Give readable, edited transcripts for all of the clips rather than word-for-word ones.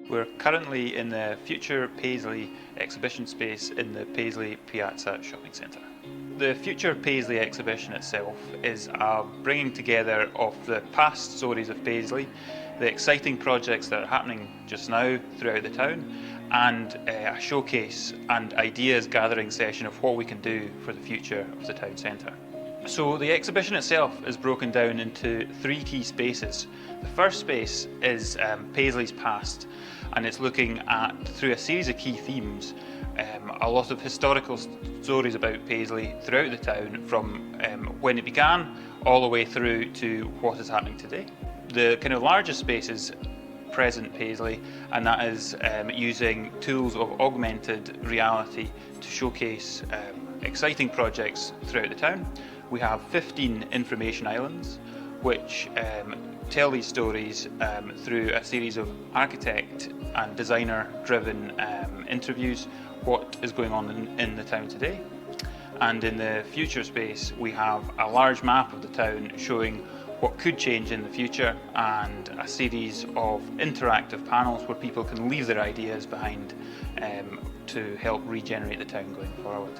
We're currently in the Future Paisley exhibition space in the Paisley Piazza shopping centre. The Future Paisley exhibition itself is a bringing together of the past stories of Paisley, the exciting projects that are happening just now throughout the town, and a showcase and ideas gathering session of what we can do for the future of the town centre. So the exhibition itself is broken down into three key spaces. The first space is Paisley's past, and it's looking at, through a series of key themes, a lot of historical stories about Paisley throughout the town, from when it began all the way through to what is happening today. The kind of largest space is present Paisley, and that is using tools of augmented reality to showcase exciting projects throughout the town. We have 15 information islands which tell these stories through a series of architect and designer driven interviews, what is going on in the town today. And in the future space we have a large map of the town showing what could change in the future, and a series of interactive panels where people can leave their ideas behind to help regenerate the town going forward.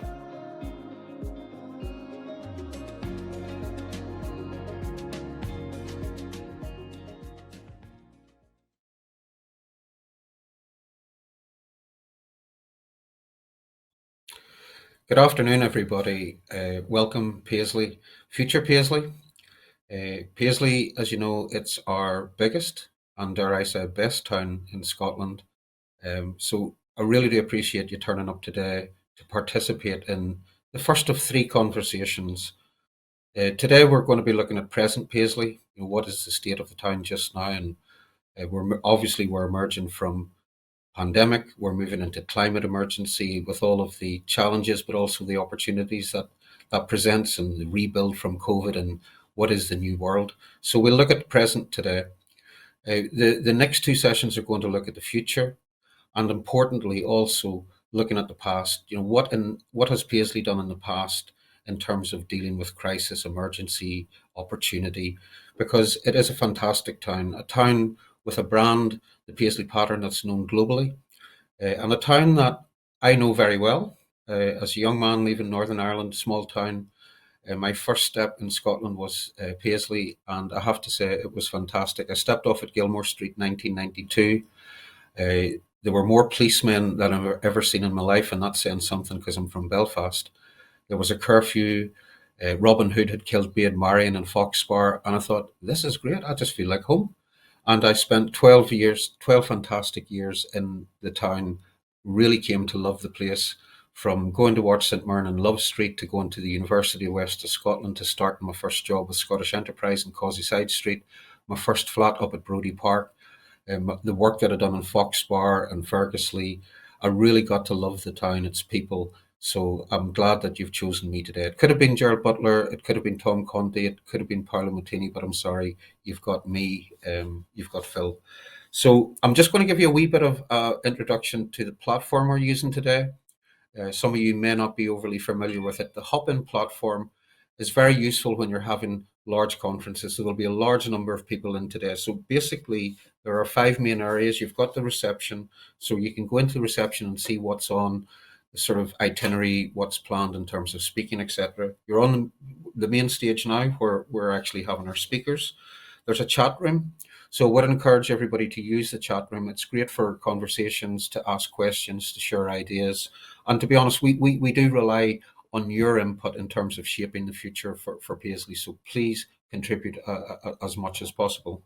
Good afternoon, everybody. Welcome, Paisley, Future Paisley. Paisley, as you know, it's our biggest and, dare I say, best town in Scotland. So I really do appreciate you turning up today to participate in the first of three conversations. Today we're going to be looking at present Paisley. What is the state of the town just now? And we're emerging from pandemic. We're moving into climate emergency with all of the challenges, but also the opportunities that presents, and the rebuild from COVID, and what is the new world. So we'll look at the present today. The next two sessions are going to look at the future, and importantly also looking at the past. What has Paisley done in the past in terms of dealing with crisis, emergency, opportunity, because it is a fantastic town, a town with a brand, the Paisley pattern, that's known globally, and a town that I know very well. As a young man leaving Northern Ireland, small town, my first step in Scotland was Paisley, and I have to say it was fantastic. I stepped off at Gilmore Street in 1992. There were more policemen than I've ever seen in my life, and that's saying something because I'm from Belfast. There was a curfew. Robin Hood had killed Beard Marion and Foxbar, and I thought, this is great. I just feel like home. And I spent 12 fantastic years in the town, really came to love the place, from going to watch St Mirren and Love Street to going to the University of West of Scotland to start my first job with Scottish Enterprise in Causeyside Street, my first flat up at Brodie Park, the work that I'd done in Foxbar and Fergusley. I really got to love the town, its people. So I'm glad that you've chosen me today. It could have been Gerald Butler, it could have been Tom Conti, it could have been Paolo Mattini, but I'm sorry, you've got me, you've got Phil. So I'm just going to give you a wee bit of introduction to the platform we're using today. Some of you may not be overly familiar with it. The Hop-In platform is very useful when you're having large conferences. So there'll be a large number of people in today. So basically, there are 5 main areas. You've got the reception, so you can go into the reception and see what's on the sort of itinerary, what's planned in terms of speaking, etc. You're on the main stage now where we're actually having our speakers. There's a chat room. So I would encourage everybody to use the chat room. It's great for conversations, to ask questions, to share ideas. And to be honest, we do rely on your input in terms of shaping the future for Paisley. So please contribute as much as possible.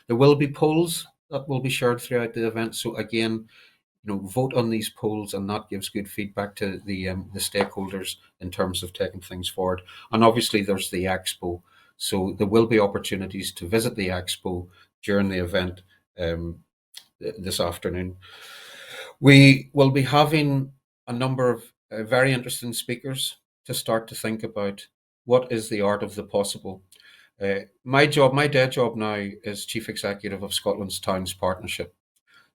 There will be polls that will be shared throughout the event. So again, vote on these polls, and that gives good feedback to the stakeholders in terms of taking things forward. And obviously there's the expo, so there will be opportunities to visit the expo during the event this afternoon. We will be having a number of very interesting speakers to start to think about what is the art of the possible. My day job now is Chief Executive of Scotland's Towns Partnership.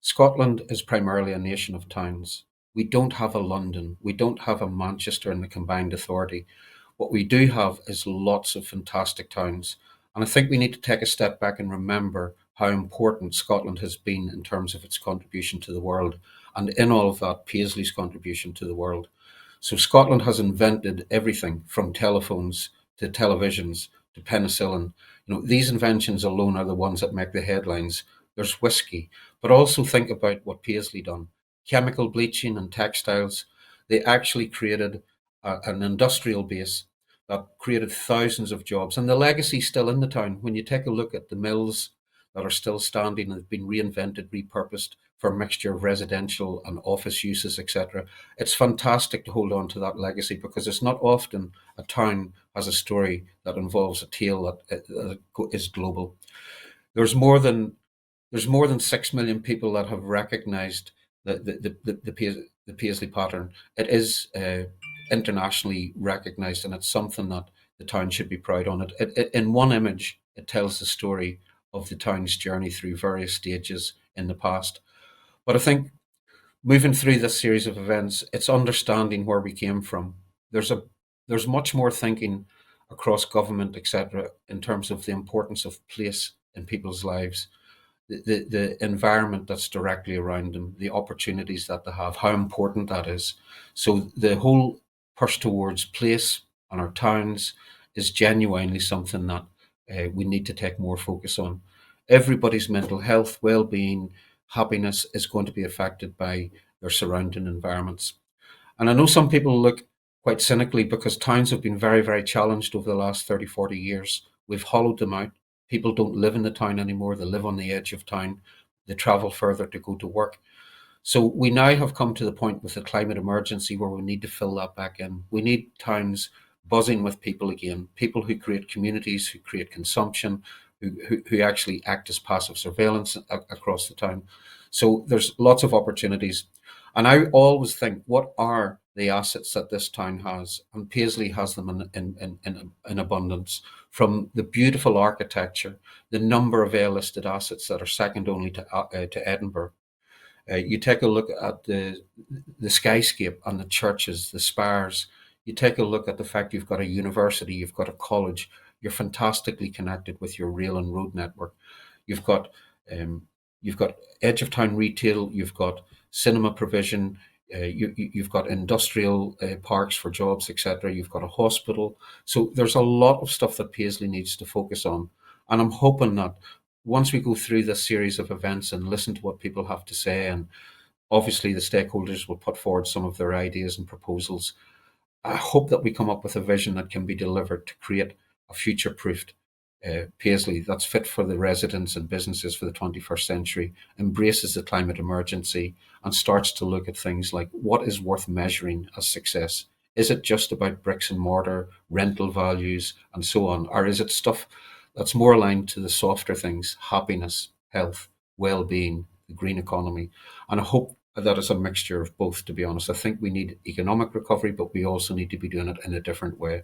Scotland is primarily a nation of towns. We don't have a London. We don't have a Manchester in the combined authority. What we do have is lots of fantastic towns. And I think we need to take a step back and remember how important Scotland has been in terms of its contribution to the world, and in all of that, Paisley's contribution to the world. So Scotland has invented everything from telephones to televisions to penicillin. These inventions alone are the ones that make the headlines. There's whiskey, but also think about what Paisley done. Chemical bleaching and textiles, they actually created an industrial base that created thousands of jobs. And the legacy still in the town. When you take a look at the mills that are still standing and have been reinvented, repurposed for a mixture of residential and office uses, etc. It's fantastic to hold on to that legacy, because it's not often a town has a story that involves a tale that is global. There's more than 6 million people that have recognised the Paisley pattern. It is internationally recognised, and it's something that the town should be proud on. In one image, it tells the story of the town's journey through various stages in the past. But I think moving through this series of events, it's understanding where we came from. There's much more thinking across government, etc., in terms of the importance of place in people's lives, the environment that's directly around them, the opportunities that they have, how important that is. So the whole push towards place and our towns is genuinely something that we need to take more focus on. Everybody's mental health, well-being, happiness is going to be affected by their surrounding environments. And I know some people look quite cynically, because towns have been very, very challenged over the last 30, 40 years. We've hollowed them out. People don't live in the town anymore. They live on the edge of town. They travel further to go to work. So we now have come to the point with the climate emergency where we need to fill that back in. We need towns buzzing with people again, people who create communities, who create consumption, who actually act as passive surveillance across the town. So there's lots of opportunities. And I always think, what are the assets that this town has? And Paisley has them in abundance, from the beautiful architecture, the number of A-listed assets that are second only to Edinburgh. You take a look at the skyscape and the churches, the spires. You take a look at the fact you've got a university, you've got a college, you're fantastically connected with your rail and road network. You've got edge of town retail, you've got cinema provision, you've got industrial parks for jobs, etc. You've got a hospital. So there's a lot of stuff that Paisley needs to focus on. And I'm hoping that once we go through this series of events and listen to what people have to say, and obviously the stakeholders will put forward some of their ideas and proposals, I hope that we come up with a vision that can be delivered to create a future-proofed Paisley that's fit for the residents and businesses for the 21st century, embraces the climate emergency, and starts to look at things like what is worth measuring as success. Is it just about bricks and mortar, rental values, and so on? Or is it stuff that's more aligned to the softer things, happiness, health, well-being, the green economy? And I hope that it's a mixture of both, to be honest. I think we need economic recovery, but we also need to be doing it in a different way.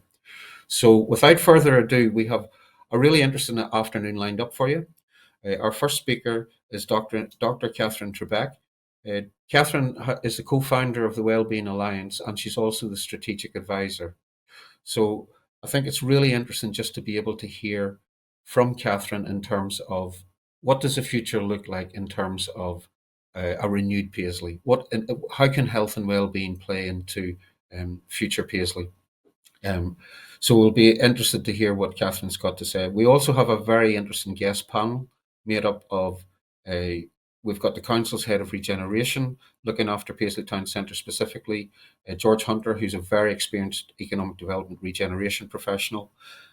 So without further ado, we have a really interesting afternoon lined up for you. Our first speaker is Dr. Katherine Trebeck. Katherine is the co-founder of the Wellbeing Alliance, and she's also the strategic advisor. So I think it's really interesting just to be able to hear from Katherine in terms of what does the future look like in terms of a renewed Paisley? How can health and well-being play into future Paisley? So we'll be interested to hear what Katherine's got to say. We also have a very interesting guest panel made up of we've got the Council's Head of Regeneration, looking after Paisley Town Centre specifically, George Hunter, who's a very experienced economic development regeneration professional.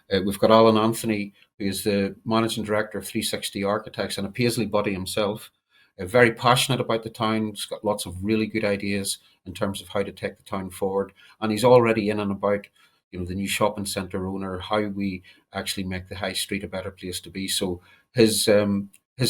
We've got Alan Anthony, who is the Managing Director of 360 Architects and a Paisley buddy himself, very passionate about the town. He's got lots of really good ideas in terms of how to take the town forward. And he's already in and about the new shopping centre owner, how we actually make the high street a better place to be. So his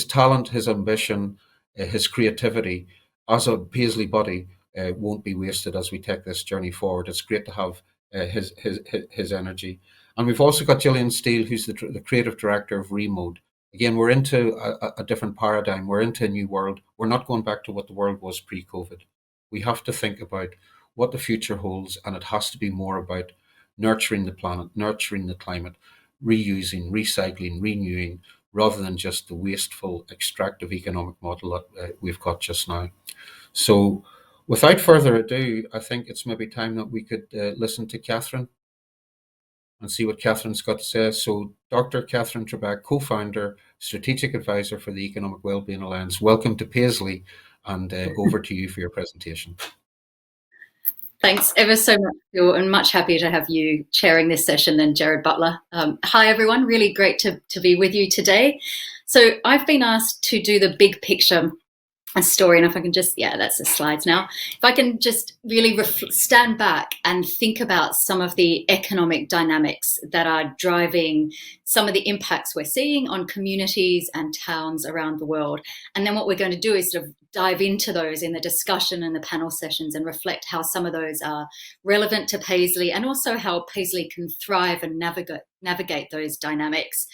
talent, his ambition, his creativity as a Paisley buddy won't be wasted as we take this journey forward. It's great to have his energy. And we've also got Gillian Steele, who's the creative director of ReMode. Again, we're into a different paradigm. We're into a new world. We're not going back to what the world was pre-COVID. We have to think about what the future holds, and it has to be more about nurturing the planet, nurturing the climate, reusing, recycling, renewing, rather than just the wasteful, extractive economic model that we've got just now. So without further ado, I think it's maybe time that we could listen to Katherine and see what Katherine's got to say. So Dr. Katherine Trebeck, co-founder, strategic advisor for the Economic Wellbeing Alliance. Welcome to Paisley, and over to you for your presentation. Thanks ever so much, Phil, and much happier to have you chairing this session than Jared Butler. Hi, everyone. Really great to be with you today. So I've been asked to do the big picture story, and if I can just, that's the slides now. If I can just really stand back and think about some of the economic dynamics that are driving some of the impacts we're seeing on communities and towns around the world. And then what we're going to do is sort of dive into those in the discussion and the panel sessions and reflect how some of those are relevant to Paisley, and also how Paisley can thrive and navigate those dynamics.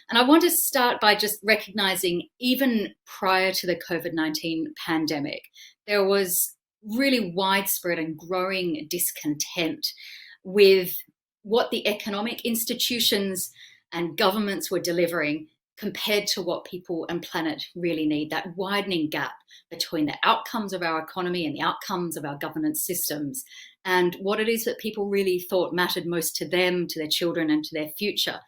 And I want to start by just recognizing, even prior to the COVID-19 pandemic, there was really widespread and growing discontent with what the economic institutions and governments were delivering compared to what people and planet really need, that widening gap between the outcomes of our economy and the outcomes of our governance systems, and what it is that people really thought mattered most to them, to their children, and to their future.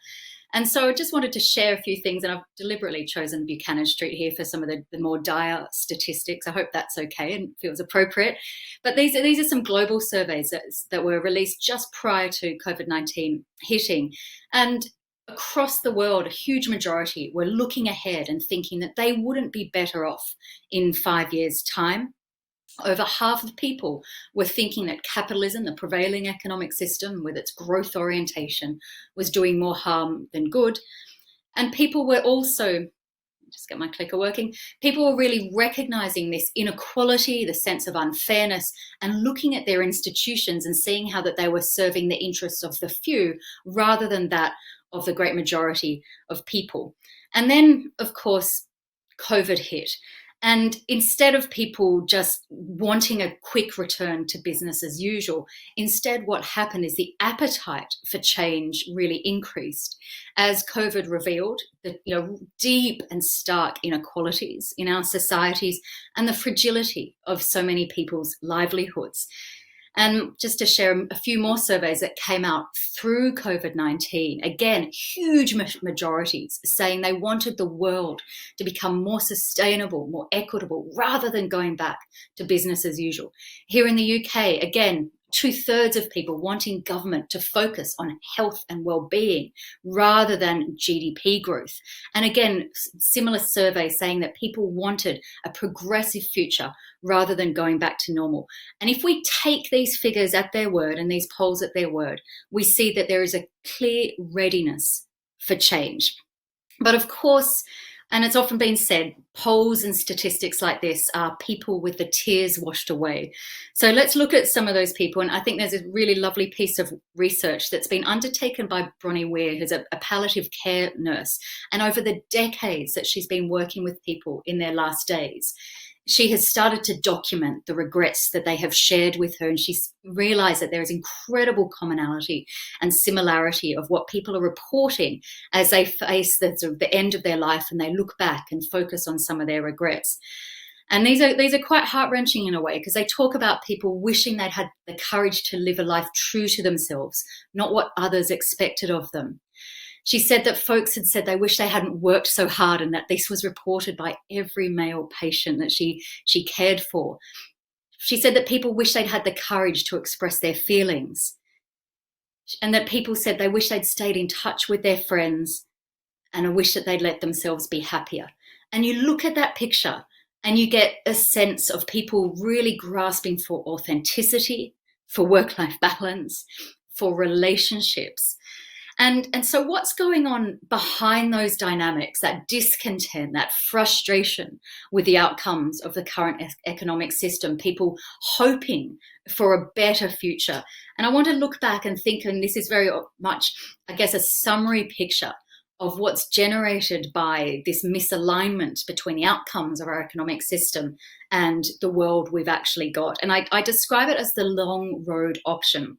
And so I just wanted to share a few things, and I've deliberately chosen Buchanan Street here for some of the more dire statistics. I hope that's okay and feels appropriate. But these are some global surveys that were released just prior to COVID-19 hitting. And across the world, a huge majority were looking ahead and thinking that they wouldn't be better off in 5 years' time. Over half of people were thinking that capitalism, the prevailing economic system with its growth orientation, was doing more harm than good. And people were also, just get my clicker working, people were really recognizing this inequality, the sense of unfairness, and looking at their institutions and seeing how that they were serving the interests of the few rather than that of the great majority of people. And then, of course, COVID hit. And instead of people just wanting a quick return to business as usual, instead what happened is the appetite for change really increased as COVID revealed the deep and stark inequalities in our societies and the fragility of so many people's livelihoods. And just to share a few more surveys that came out through COVID-19, again, huge majorities saying they wanted the world to become more sustainable, more equitable, rather than going back to business as usual. Here in the UK, again, 2/3 of people wanting government to focus on health and well-being rather than GDP growth. And again, similar surveys saying that people wanted a progressive future rather than going back to normal. And if we take these figures at their word and these polls at their word, we see that there is a clear readiness for change. But of course, and it's often been said, polls and statistics like this are people with the tears washed away. So let's look at some of those people. And I think there's a really lovely piece of research that's been undertaken by Bronnie Weir, who's a palliative care nurse. And over the decades that she's been working with people in their last days, she has started to document the regrets that they have shared with her, and she's realized that there is incredible commonality and similarity of what people are reporting as they face the end of their life and they look back and focus on some of their regrets. And these are quite heart-wrenching in a way, because they talk about people wishing they'd had the courage to live a life true to themselves, not what others expected of them. She said that folks had said they wish they hadn't worked so hard, and that this was reported by every male patient that she cared for. She said that people wish they'd had the courage to express their feelings, and that people said they wish they'd stayed in touch with their friends, and I wish that they'd let themselves be happier. And you look at that picture and you get a sense of people really grasping for authenticity, for work-life balance, for relationships. And so what's going on behind those dynamics, that discontent, that frustration with the outcomes of the current economic system, people hoping for a better future? And I want to look back and think, and this is very much, I guess, a summary picture of what's generated by this misalignment between the outcomes of our economic system and the world we've actually got. And I describe it as the long road option.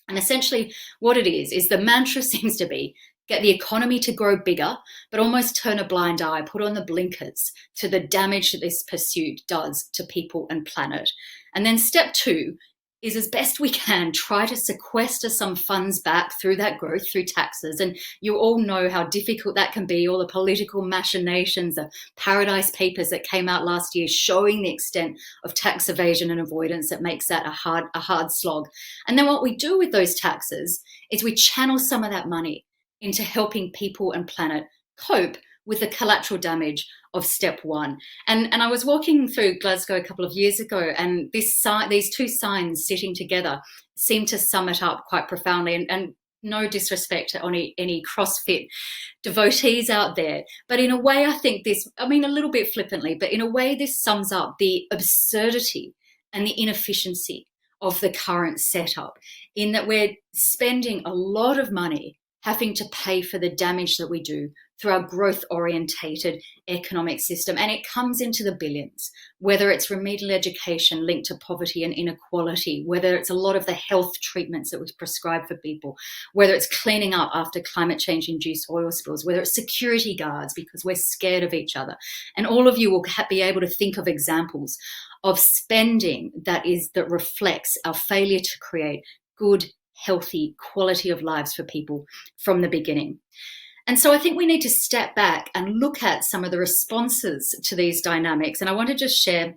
And essentially what it is the mantra seems to be, get the economy to grow bigger, but almost turn a blind eye, put on the blinkers to the damage that this pursuit does to people and planet. And then step 2 is, as best we can, try to sequester some funds back through that growth, through taxes. And you all know how difficult that can be, all the political machinations, the Paradise Papers that came out last year showing the extent of tax evasion and avoidance that makes that a hard slog. And then what we do with those taxes is we channel some of that money into helping people and planet cope with the collateral damage of step 1. And I was walking through Glasgow a couple of years ago, and these two signs sitting together seem to sum it up quite profoundly. And no disrespect to any CrossFit devotees out there, but in a way, I think this, I mean, a little bit flippantly, but in a way, this sums up the absurdity and the inefficiency of the current setup, in that we're spending a lot of money having to pay for the damage that we do through our growth-orientated economic system. And it comes into the billions, whether it's remedial education linked to poverty and inequality, whether it's a lot of the health treatments that we prescribe for people, whether it's cleaning up after climate change-induced oil spills, whether it's security guards because we're scared of each other. And all of you will be able to think of examples of spending that reflects our failure to create good, healthy quality of lives for people from the beginning. And so I think we need to step back and look at some of the responses to these dynamics. And I want to just share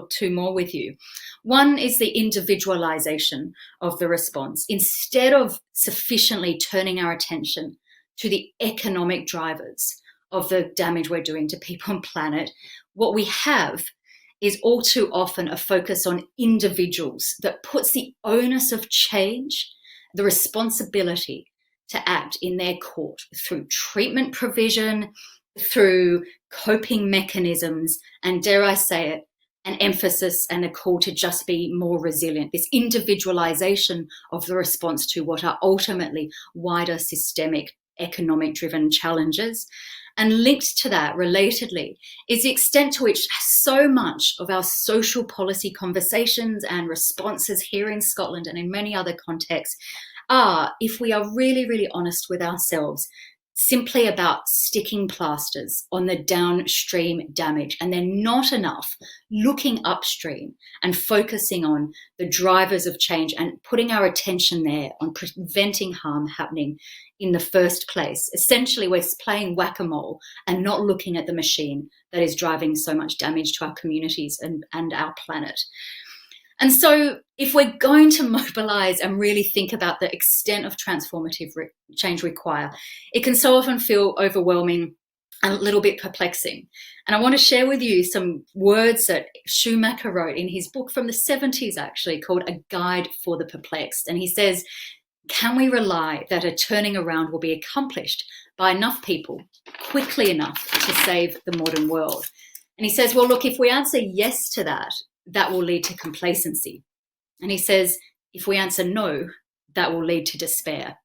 two more with you. One is the individualization of the response. Instead of sufficiently turning our attention to the economic drivers of the damage we're doing to people and planet, what we have is all too often a focus on individuals that puts the onus of change, the responsibility to act in their court through treatment provision, through coping mechanisms, and dare I say it, an emphasis and a call to just be more resilient. This individualization of the response to what are ultimately wider systemic economic-driven challenges. And linked to that, relatedly, is the extent to which so much of our social policy conversations and responses here in Scotland and in many other contexts are, if we are really, really honest with ourselves, simply about sticking plasters on the downstream damage. And they're not enough looking upstream and focusing on the drivers of change and putting our attention there on preventing harm happening in the first place. Essentially, we're playing whack-a-mole and not looking at the machine that is driving so much damage to our communities and our planet. And so if we're going to mobilize and really think about the extent of transformative change required, it can so often feel overwhelming and a little bit perplexing. And I want to share with you some words that Schumacher wrote in his book from the 70s, actually, called A Guide for the Perplexed. And he says, can we rely that a turning around will be accomplished by enough people quickly enough to save the modern world? And he says, well, look, if we answer yes to that, that will lead to complacency. And he says, if we answer no, that will lead to despair.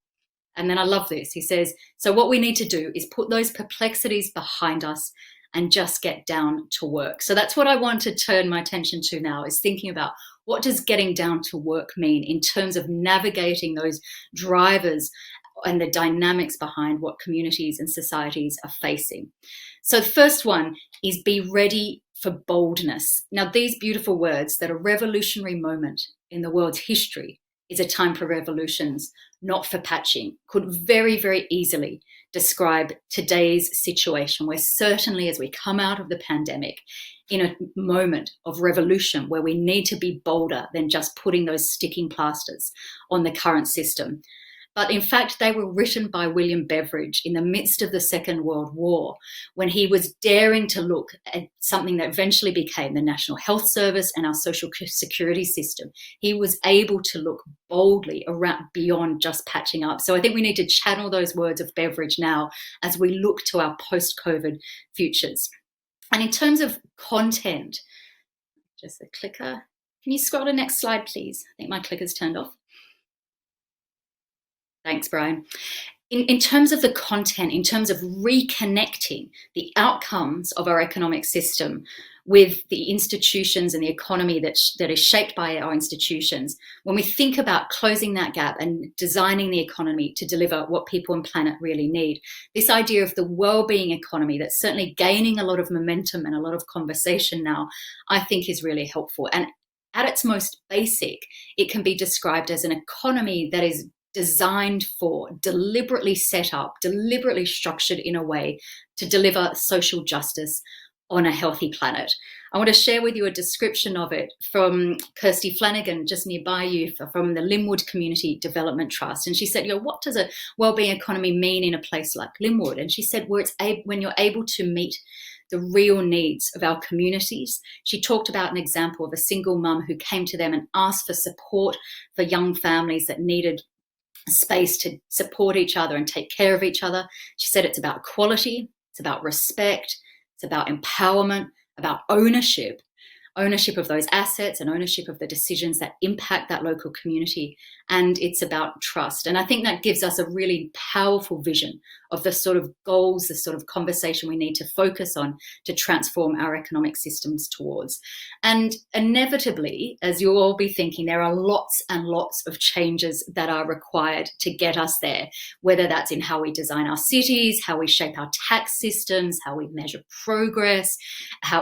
And then I love this. He says, so what we need to do is put those perplexities behind us and just get down to work. So that's what I want to turn my attention to now, is thinking about what does getting down to work mean in terms of navigating those drivers and the dynamics behind what communities and societies are facing. So the first one is be ready for boldness. Now, these beautiful words, that a revolutionary moment in the world's history is a time for revolutions, not for patching, could very, very easily describe today's situation. We're certainly, as we come out of the pandemic, in a moment of revolution where we need to be bolder than just putting those sticking plasters on the current system. But in fact, they were written by William Beveridge in the midst of the Second World War, when he was daring to look at something that eventually became the National Health Service and our social security system. He was able to look boldly around beyond just patching up. So I think we need to channel those words of Beveridge now as we look to our post-COVID futures. And in terms of content, just the clicker. Can you scroll to the next slide, please? I think my clicker's turned off. Thanks, Brian. in terms of the content, in terms of reconnecting the outcomes of our economic system with the institutions and the economy that is shaped by our institutions, when we think about closing that gap and designing the economy to deliver what people and planet really need, this idea of the well-being economy that's certainly gaining a lot of momentum and a lot of conversation now, I think is really helpful. And at its most basic, it can be described as an economy that is designed for, deliberately set up, deliberately structured in a way to deliver social justice on a healthy planet. I want to share with you a description of it from Kirsty Flanagan, just nearby you, from the Linwood Community Development Trust. And she said, what does a wellbeing economy mean in a place like Linwood? And she said, when you're able to meet the real needs of our communities. She talked about an example of a single mum who came to them and asked for support for young families that needed space to support each other and take care of each other. She said it's about equality, it's about respect, it's about empowerment, about ownership of those assets and ownership of the decisions that impact that local community. And it's about trust. And I think that gives us a really powerful vision of the sort of goals, the sort of conversation we need to focus on to transform our economic systems towards. And inevitably, as you'll all be thinking, there are lots and lots of changes that are required to get us there, whether that's in how we design our cities, how we shape our tax systems, how we measure progress,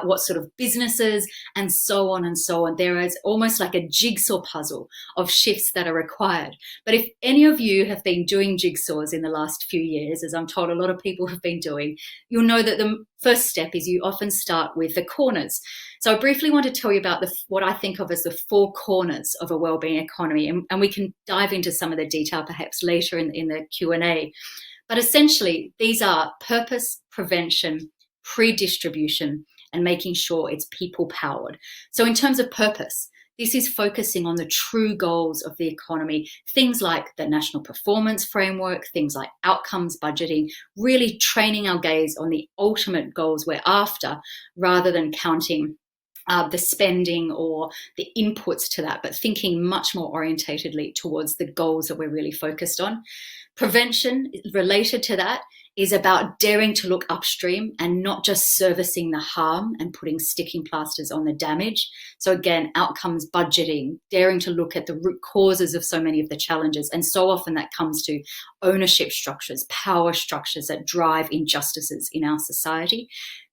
what sort of businesses, and so on and so on. There is almost like a jigsaw puzzle of shifts that are required. But if any of you have been doing jigsaws in the last few years, as I'm told a lot of people have been doing, you'll know that the first step is you often start with the corners. So I briefly want to tell you about what I think of as the four corners of a wellbeing economy, and we can dive into some of the detail perhaps later in the Q&A. But essentially, these are purpose, prevention, pre-distribution, and making sure it's people-powered. So in terms of purpose, this is focusing on the true goals of the economy, things like the National Performance Framework, things like outcomes budgeting, really training our gaze on the ultimate goals we're after rather than counting the spending or the inputs to that, but thinking much more orientatedly towards the goals that we're really focused on. Prevention related to that is about daring to look upstream and not just servicing the harm and putting sticking plasters on the damage. So again, outcomes budgeting, daring to look at the root causes of so many of the challenges. And so often that comes to ownership structures, power structures that drive injustices in our society.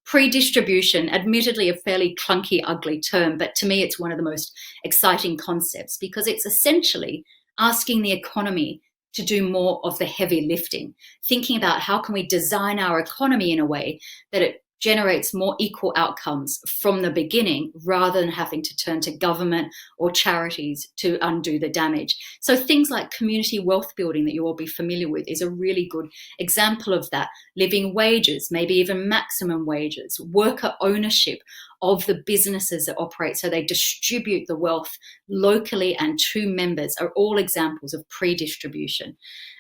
Pre-distribution, admittedly a fairly clunky, ugly term, but to me it's one of the most exciting concepts because it's essentially asking the economy to do more of the heavy lifting, thinking about how can we design our economy in a way that it generates more equal outcomes from the beginning rather than having to turn to government or charities to undo the damage. So things like community wealth building that you all be familiar with is a really good example of that. Living wages, maybe even maximum wages, worker ownership of the businesses that operate so they distribute the wealth locally and to members are all examples of pre-distribution.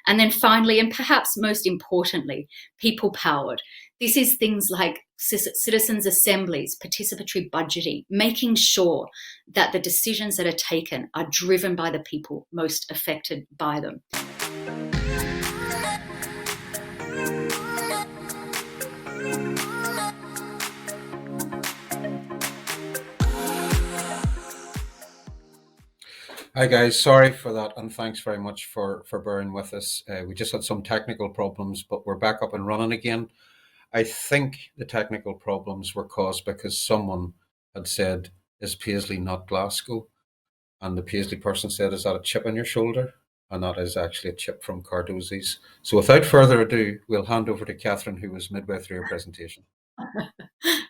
And then finally, and perhaps most importantly, people-powered. This is things like citizens' assemblies, participatory budgeting, making sure that the decisions that are taken are driven by the people most affected by them. Hi guys, sorry for that and thanks very much for bearing with us. We just had some technical problems, but we're back up and running again. I think the technical problems were caused because someone had said, is Paisley not Glasgow? And the Paisley person said, is that a chip on your shoulder? And that is actually a chip from Cardozzi's. So without further ado, we'll hand over to Katherine, who was midway through her presentation.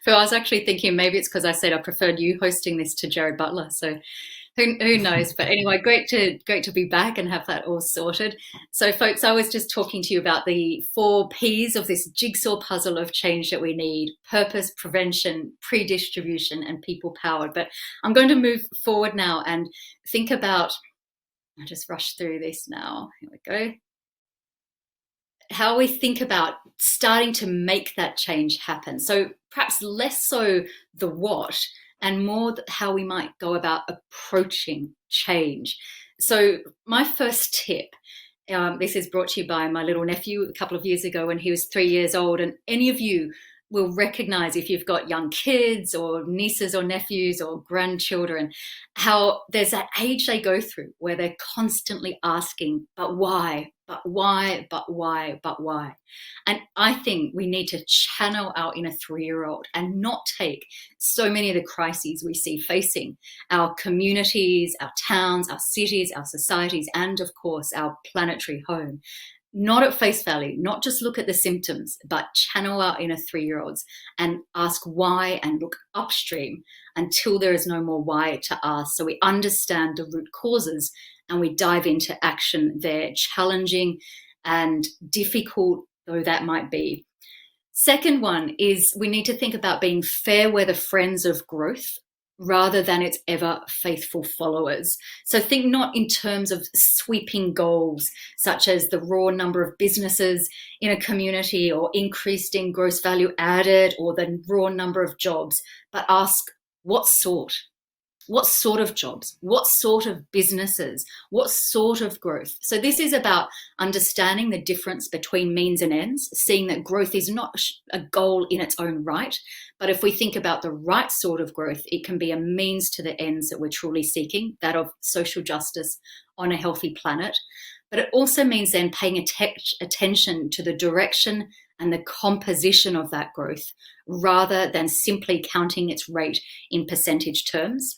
Phil, I was actually thinking maybe it's because I said I preferred you hosting this to Jared Butler. So who knows? But anyway, great to be back and have that all sorted. So folks, I was just talking to you about the 4 P's of this jigsaw puzzle of change that we need: purpose, prevention, pre-distribution, and people-powered. But I'm going to move forward now and think about, I'll just rush through this now. Here we go. How we think about starting to make that change happen. So perhaps less so the what, and more how we might go about approaching change. So my first tip This is brought to you by my little nephew a couple of years ago when he was 3 years old. And any of you will recognize, if you've got young kids or nieces or nephews or grandchildren, how there's that age they go through where they're constantly asking, but why, but why, but why, but why? And I think we need to channel our inner 3-year-old and not take so many of the crises we see facing our communities, our towns, our cities, our societies, and of course, our planetary home. Not at face value, not just look at the symptoms, but channel our inner 3-year-olds and ask why and look upstream until there is no more why to ask. So we understand the root causes and we dive into action there, challenging and difficult though that might be. Second one is we need to think about being fair weather friends of growth rather than its ever faithful followers. So think not in terms of sweeping goals, such as the raw number of businesses in a community or increased in gross value added or the raw number of jobs, but ask what sort? What sort of jobs? What sort of businesses? What sort of growth? So this is about understanding the difference between means and ends, seeing that growth is not a goal in its own right, but if we think about the right sort of growth, it can be a means to the ends that we're truly seeking, that of social justice on a healthy planet. But it also means then paying attention to the direction and the composition of that growth, rather than simply counting its rate in percentage terms.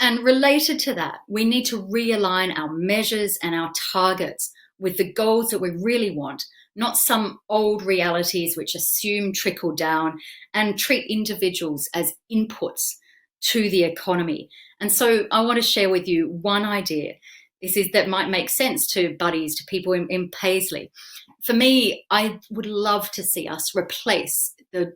And related to that, we need to realign our measures and our targets with the goals that we really want, not some old realities which assume trickle down and treat individuals as inputs to the economy. And so I want to share with you one idea. This is that might make sense to buddies, to people in Paisley. For me, I would love to see us replace the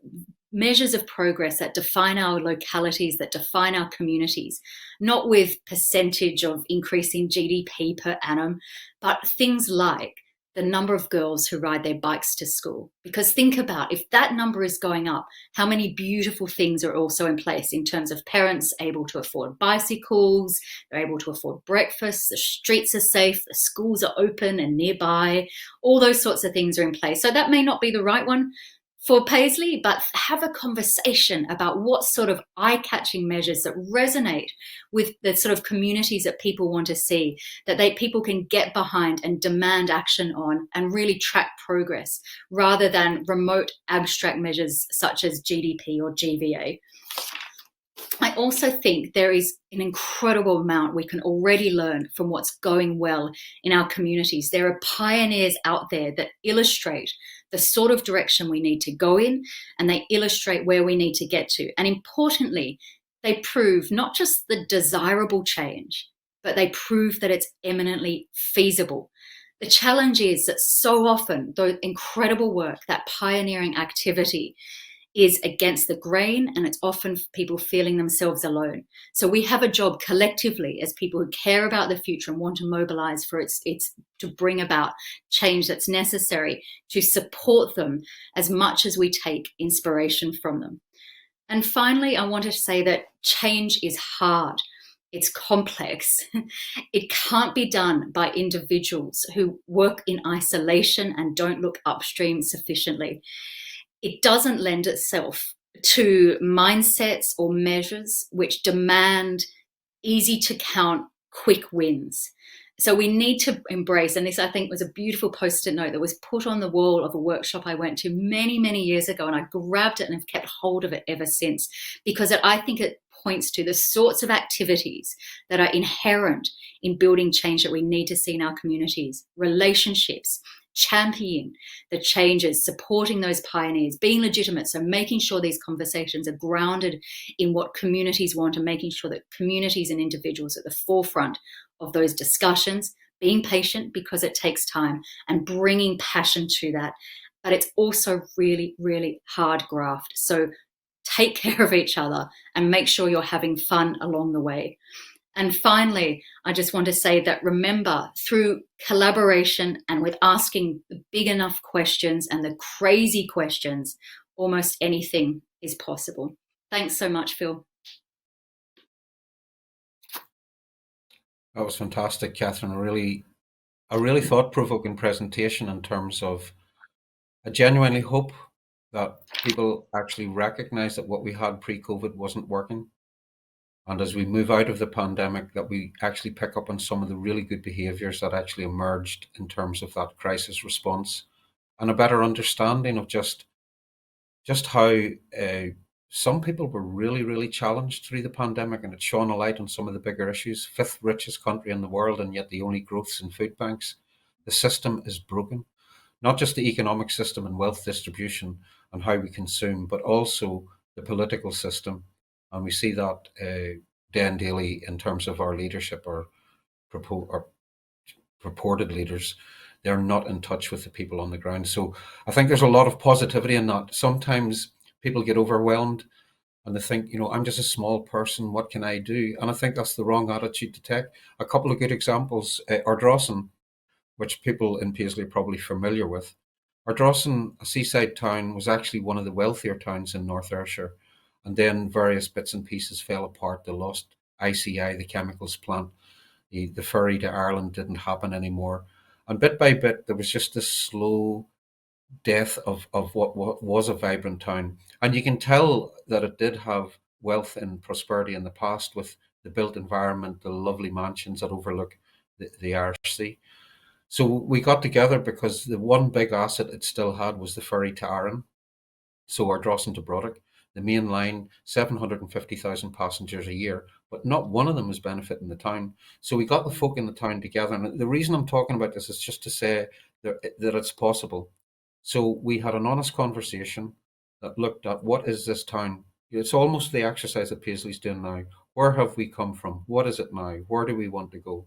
measures of progress that define our localities, that define our communities, not with percentage of increasing GDP per annum, but things like the number of girls who ride their bikes to school. Because think about, if that number is going up, how many beautiful things are also in place in terms of parents able to afford bicycles, they're able to afford breakfast, the streets are safe, the schools are open and nearby, all those sorts of things are in place. So that may not be the right one for Paisley, but have a conversation about what sort of eye-catching measures that resonate with the sort of communities that people want to see, that people can get behind and demand action on and really track progress, rather than remote abstract measures such as GDP or GVA. I also think there is an incredible amount we can already learn from what's going well in our communities. There are pioneers out there that illustrate the sort of direction we need to go in, and they illustrate where we need to get to. And importantly, they prove not just the desirable change, but they prove that it's eminently feasible. The challenge is that so often, the incredible work, that pioneering activity, is against the grain, and it's often people feeling themselves alone. So we have a job collectively as people who care about the future and want to mobilize for its to bring about change that's necessary, to support them as much as we take inspiration from them. And finally, I want to say that change is hard. It's complex. It can't be done by individuals who work in isolation and don't look upstream sufficiently. It doesn't lend itself to mindsets or measures which demand easy to count quick wins. So we need to embrace, and this I think was a beautiful post-it note that was put on the wall of a workshop I went to many, many years ago, and I grabbed it and have kept hold of it ever since, because I think it points to the sorts of activities that are inherent in building change that we need to see in our communities: relationships, championing the changes, supporting those pioneers, being legitimate. So making sure these conversations are grounded in what communities want, and making sure that communities and individuals are at the forefront of those discussions, being patient because it takes time, and bringing passion to that. But it's also really, really hard graft. So take care of each other and make sure you're having fun along the way. And finally, I just want to say that remember, through collaboration and with asking the big enough questions and the crazy questions, almost anything is possible. Thanks so much, Phil. That was fantastic, Katherine. Really a really thought-provoking presentation in terms of, I genuinely hope that people actually recognize that what we had pre-COVID wasn't working. And as we move out of the pandemic, that we actually pick up on some of the really good behaviours that actually emerged in terms of that crisis response, and a better understanding of just how some people were really, really challenged through the pandemic, and it shone a light on some of the bigger issues. Fifth richest country in the world, and yet the only growth's in food banks. The system is broken, not just the economic system and wealth distribution and how we consume, but also the political system. And we see that day and daily in terms of our leadership, or purported leaders. They're not in touch with the people on the ground. So I think there's a lot of positivity in that. Sometimes people get overwhelmed and they think, I'm just a small person. What can I do? And I think that's the wrong attitude to take. A couple of good examples, Ardrossan, which people in Paisley are probably familiar with. Ardrossan, a seaside town, was actually one of the wealthier towns in North Ayrshire. And then various bits and pieces fell apart. They lost ICI, the chemicals plant. The ferry to Ireland didn't happen anymore. And bit by bit, there was just this slow death of what was a vibrant town. And you can tell that it did have wealth and prosperity in the past, with the built environment, the lovely mansions that overlook the Irish Sea. So we got together because the one big asset it still had was the ferry to Arran. So Ardrossan to Brodick, the main line, 750,000 passengers a year, but not one of them was benefiting the town. So we got the folk in the town together. And the reason I'm talking about this is just to say that it's possible. So we had an honest conversation that looked at, what is this town? It's almost the exercise that Paisley's doing now. Where have we come from? What is it now? Where do we want to go?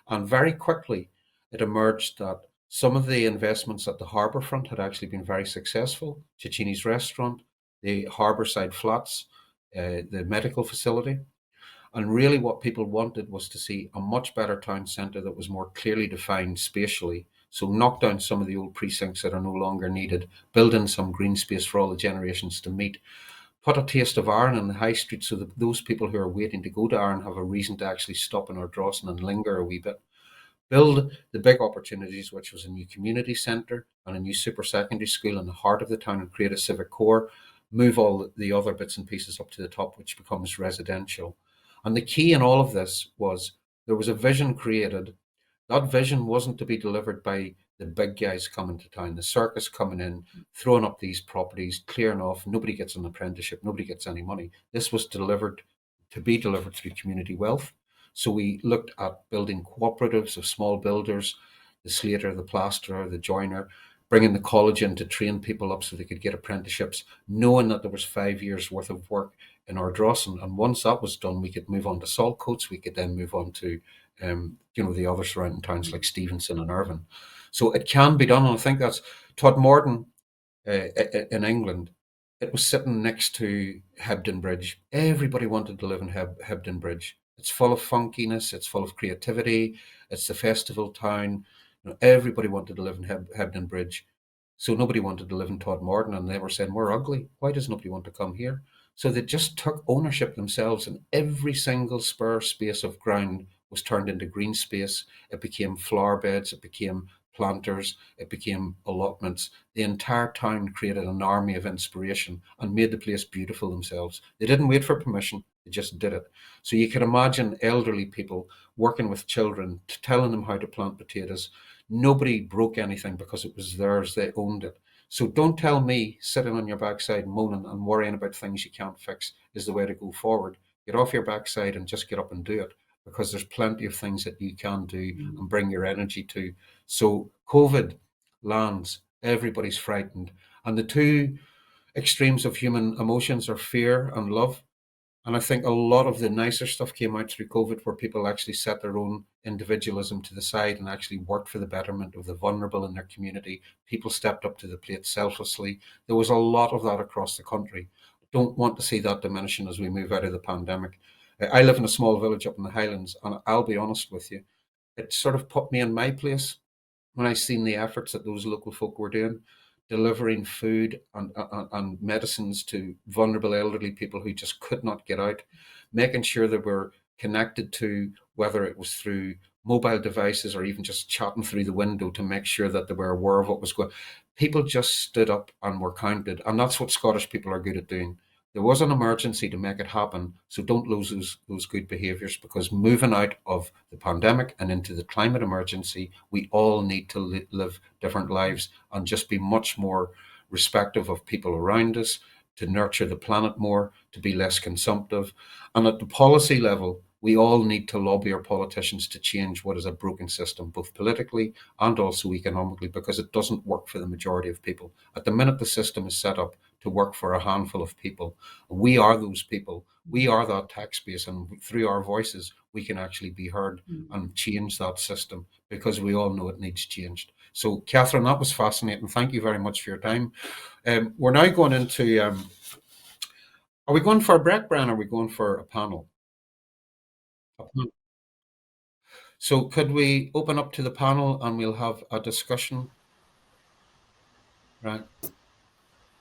And very quickly, it emerged that some of the investments at the harbour front had actually been very successful. Cicchini's restaurant, the harbourside flats, the medical facility. And really what people wanted was to see a much better town centre that was more clearly defined spatially. So knock down some of the old precincts that are no longer needed, build in some green space for all the generations to meet, put a taste of Arran in the high street so that those people who are waiting to go to Arran have a reason to actually stop in Ardrossan and linger a wee bit. Build the big opportunities, which was a new community centre and a new super secondary school in the heart of the town, and create a civic core, move all the other bits and pieces up to the top, which becomes residential. And the key in all of this was there was a vision created. That vision wasn't to be delivered by the big guys coming to town, the circus coming in, throwing up these properties, clearing off, nobody gets an apprenticeship, nobody gets any money. This was to be delivered through community wealth. So we looked at building cooperatives of small builders, the slater, the plasterer, the joiner, bringing the college in to train people up so they could get apprenticeships, knowing that there was 5 years worth of work in Ardrossan. And once that was done, we could move on to Saltcoats. We could then move on to, the other surrounding towns like Stevenson and Irvine. So it can be done. And I think that's Todmorden in England. It was sitting next to Hebden Bridge. Everybody wanted to live in Hebden Bridge. It's full of funkiness. It's full of creativity. It's the festival town. Everybody wanted to live in Hebden Bridge. So nobody wanted to live in Todmorden, and they were saying, we're ugly. Why does nobody want to come here? So they just took ownership themselves, and every single spare space of ground was turned into green space. It became flower beds. It became planters. It became allotments. The entire town created an army of inspiration and made the place beautiful themselves. They didn't wait for permission. They just did it. So you can imagine elderly people working with children, telling them how to plant potatoes. Nobody broke anything because it was theirs. They owned it. So don't tell me sitting on your backside moaning and worrying about things you can't fix is the way to go forward. Get off your backside and just get up and do it, because there's plenty of things that you can do and bring your energy to. So COVID lands, everybody's frightened. And the two extremes of human emotions are fear and love. And I think a lot of the nicer stuff came out through COVID, where people actually set their own individualism to the side and actually worked for the betterment of the vulnerable in their community. People stepped up to the plate selflessly. There was a lot of that across the country. Don't want to see that diminishing as we move out of the pandemic. I live in a small village up in the Highlands, and I'll be honest with you, it sort of put me in my place when I seen the efforts that those local folk were doing, delivering food and medicines to vulnerable elderly people who just could not get out, making sure they were connected to, whether it was through mobile devices or even just chatting through the window to make sure that they were aware of what was going on. People just stood up and were counted. And that's what Scottish people are good at doing. There was an emergency to make it happen. So don't lose those good behaviours, because moving out of the pandemic and into the climate emergency, we all need to live different lives and just be much more respectful of people around us, to nurture the planet more, to be less consumptive. And at the policy level, we all need to lobby our politicians to change what is a broken system, both politically and also economically, because it doesn't work for the majority of people. At the minute, the system is set up to work for a handful of people. We are those people. We are that tax base, and through our voices, we can actually be heard and change that system, because we all know it needs changed. So, Katherine, that was fascinating. Thank you very much for your time. We're now going into, are we going for a break, Brian? Or are we going for a panel? So could we open up to the panel and we'll have a discussion? Right.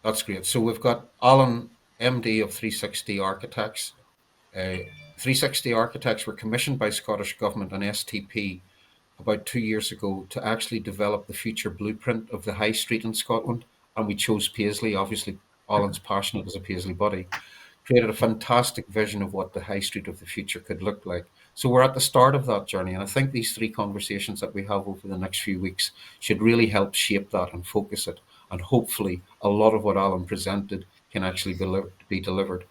That's great. So we've got Alan, MD of 360 Architects. 360 Architects were commissioned by Scottish Government and STP about 2 years ago to actually develop the future blueprint of the high street in Scotland. And we chose Paisley. Obviously, Alan's passionate as a Paisley buddy. Created a fantastic vision of what the high street of the future could look like. So we're at the start of that journey, and I think these 3 conversations that we have over the next few weeks should really help shape that and focus it, and hopefully a lot of what Alan presented can actually be delivered.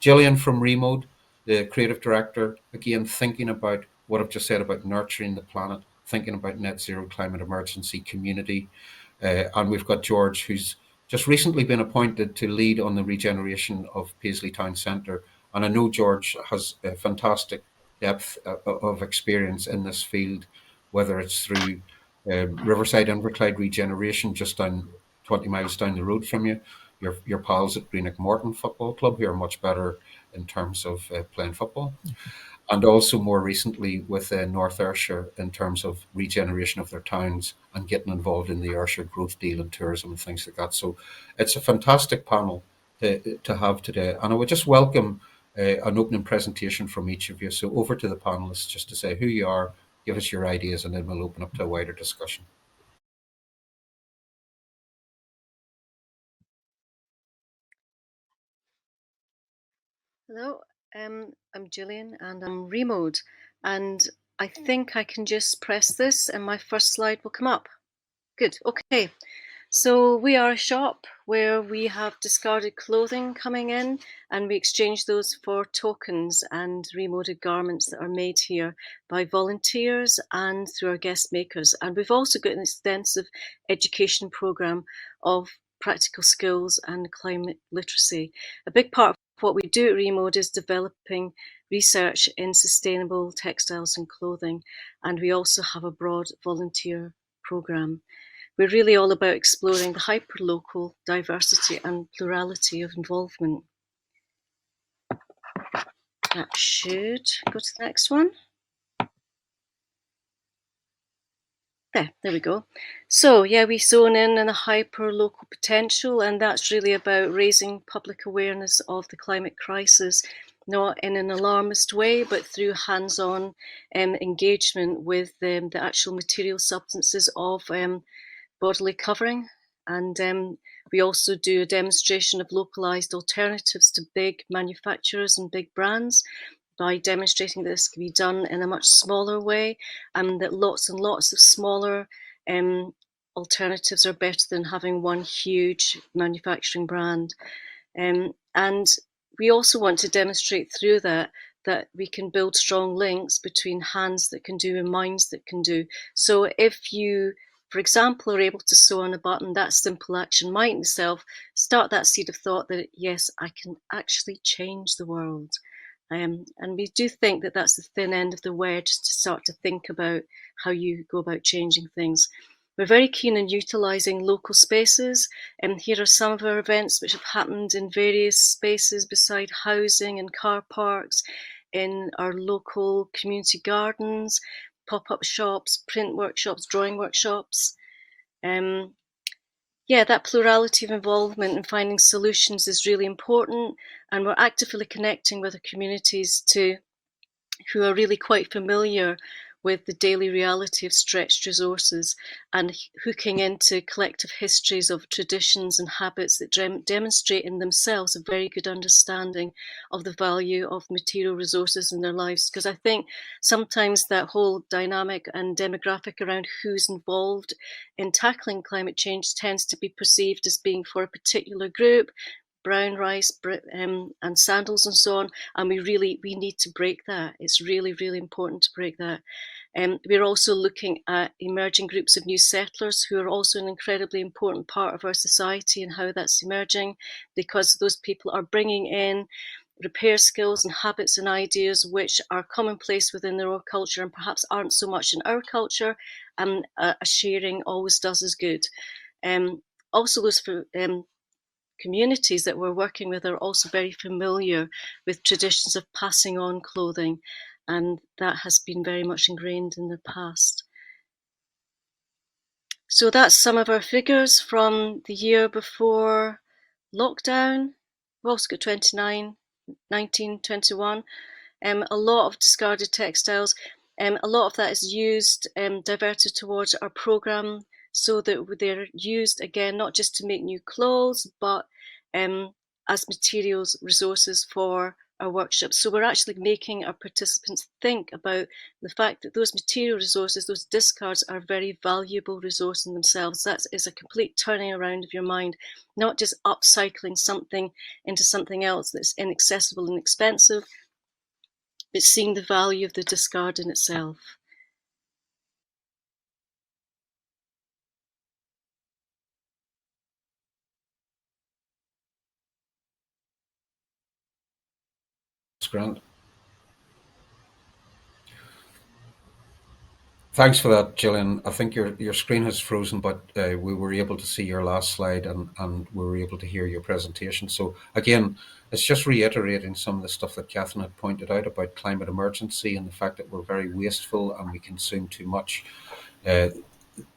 Gillian from ReMode, the creative director, again thinking about what I've just said about nurturing the planet, thinking about net zero climate emergency community, and we've got George, who's just recently been appointed to lead on the regeneration of Paisley Town Centre. And I know George has a fantastic depth of experience in this field, whether it's through Riverside Inverclyde Regeneration, just down 20 miles down the road from you, your pals at Greenock Morton Football Club, who are much better in terms of playing football. And also more recently with North Ayrshire in terms of regeneration of their towns and getting involved in the Ayrshire growth deal and tourism and things like that. So it's a fantastic panel to have today. And I would just welcome an opening presentation from each of you. So over to the panelists just to say who you are, give us your ideas, and then we'll open up to a wider discussion. Hello, I'm Gillian and I'm ReMode, and I think I can just press this and my first slide will come up. Good, okay. So we are a shop where we have discarded clothing coming in, and we exchange those for tokens and remoded garments that are made here by volunteers and through our guest makers. And we've also got an extensive education program of practical skills and climate literacy. A big part of what we do at ReMode is developing research in sustainable textiles and clothing, and we also have a broad volunteer program. We're really all about exploring the hyperlocal diversity and plurality of involvement. That should go to the next one. There we go. So yeah, we zone in on a hyper-local potential, and that's really about raising public awareness of the climate crisis, not in an alarmist way, but through hands-on engagement with the actual material substances of bodily covering. And we also do a demonstration of localized alternatives to big manufacturers and big brands, by demonstrating that this can be done in a much smaller way, and that lots and lots of smaller alternatives are better than having one huge manufacturing brand. And we also want to demonstrate through that we can build strong links between hands that can do and minds that can do. So if you, for example, are able to sew on a button, that simple action might in itself start that seed of thought that, yes, I can actually change the world. And we do think that that's the thin end of the wedge to start to think about how you go about changing things. We're very keen on utilising local spaces, and here are some of our events which have happened in various spaces beside housing and car parks, in our local community gardens, pop-up shops, print workshops, drawing workshops. Yeah, that plurality of involvement and finding solutions is really important, and we're actively connecting with the communities who are really quite familiar with the daily reality of stretched resources and hooking into collective histories of traditions and habits that demonstrate in themselves a very good understanding of the value of material resources in their lives. Because I think sometimes that whole dynamic and demographic around who's involved in tackling climate change tends to be perceived as being for a particular group, brown rice and sandals and so on, and we need to break that. It's really, really important to break that. We're also looking at emerging groups of new settlers who are also an incredibly important part of our society and how that's emerging, because those people are bringing in repair skills and habits and ideas which are commonplace within their own culture and perhaps aren't so much in our culture, and a sharing always does us good. Also, those communities that we're working with are also very familiar with traditions of passing on clothing, and that has been very much ingrained in the past. So that's some of our figures from the year before lockdown. We've also got 29, 19, 21. A lot of discarded textiles. A lot of that is used, diverted towards our programme, so that they're used again, not just to make new clothes, but as materials, resources for our workshops. So we're actually making our participants think about the fact that those material resources, those discards, are a very valuable resource in themselves. That is a complete turning around of your mind, not just upcycling something into something else that's inaccessible and expensive, but seeing the value of the discard in itself. That's grand. Thanks for that, Gillian. I think your screen has frozen, but we were able to see your last slide and we were able to hear your presentation. So again, it's just reiterating some of the stuff that Katherine had pointed out about climate emergency and the fact that we're very wasteful and we consume too much. The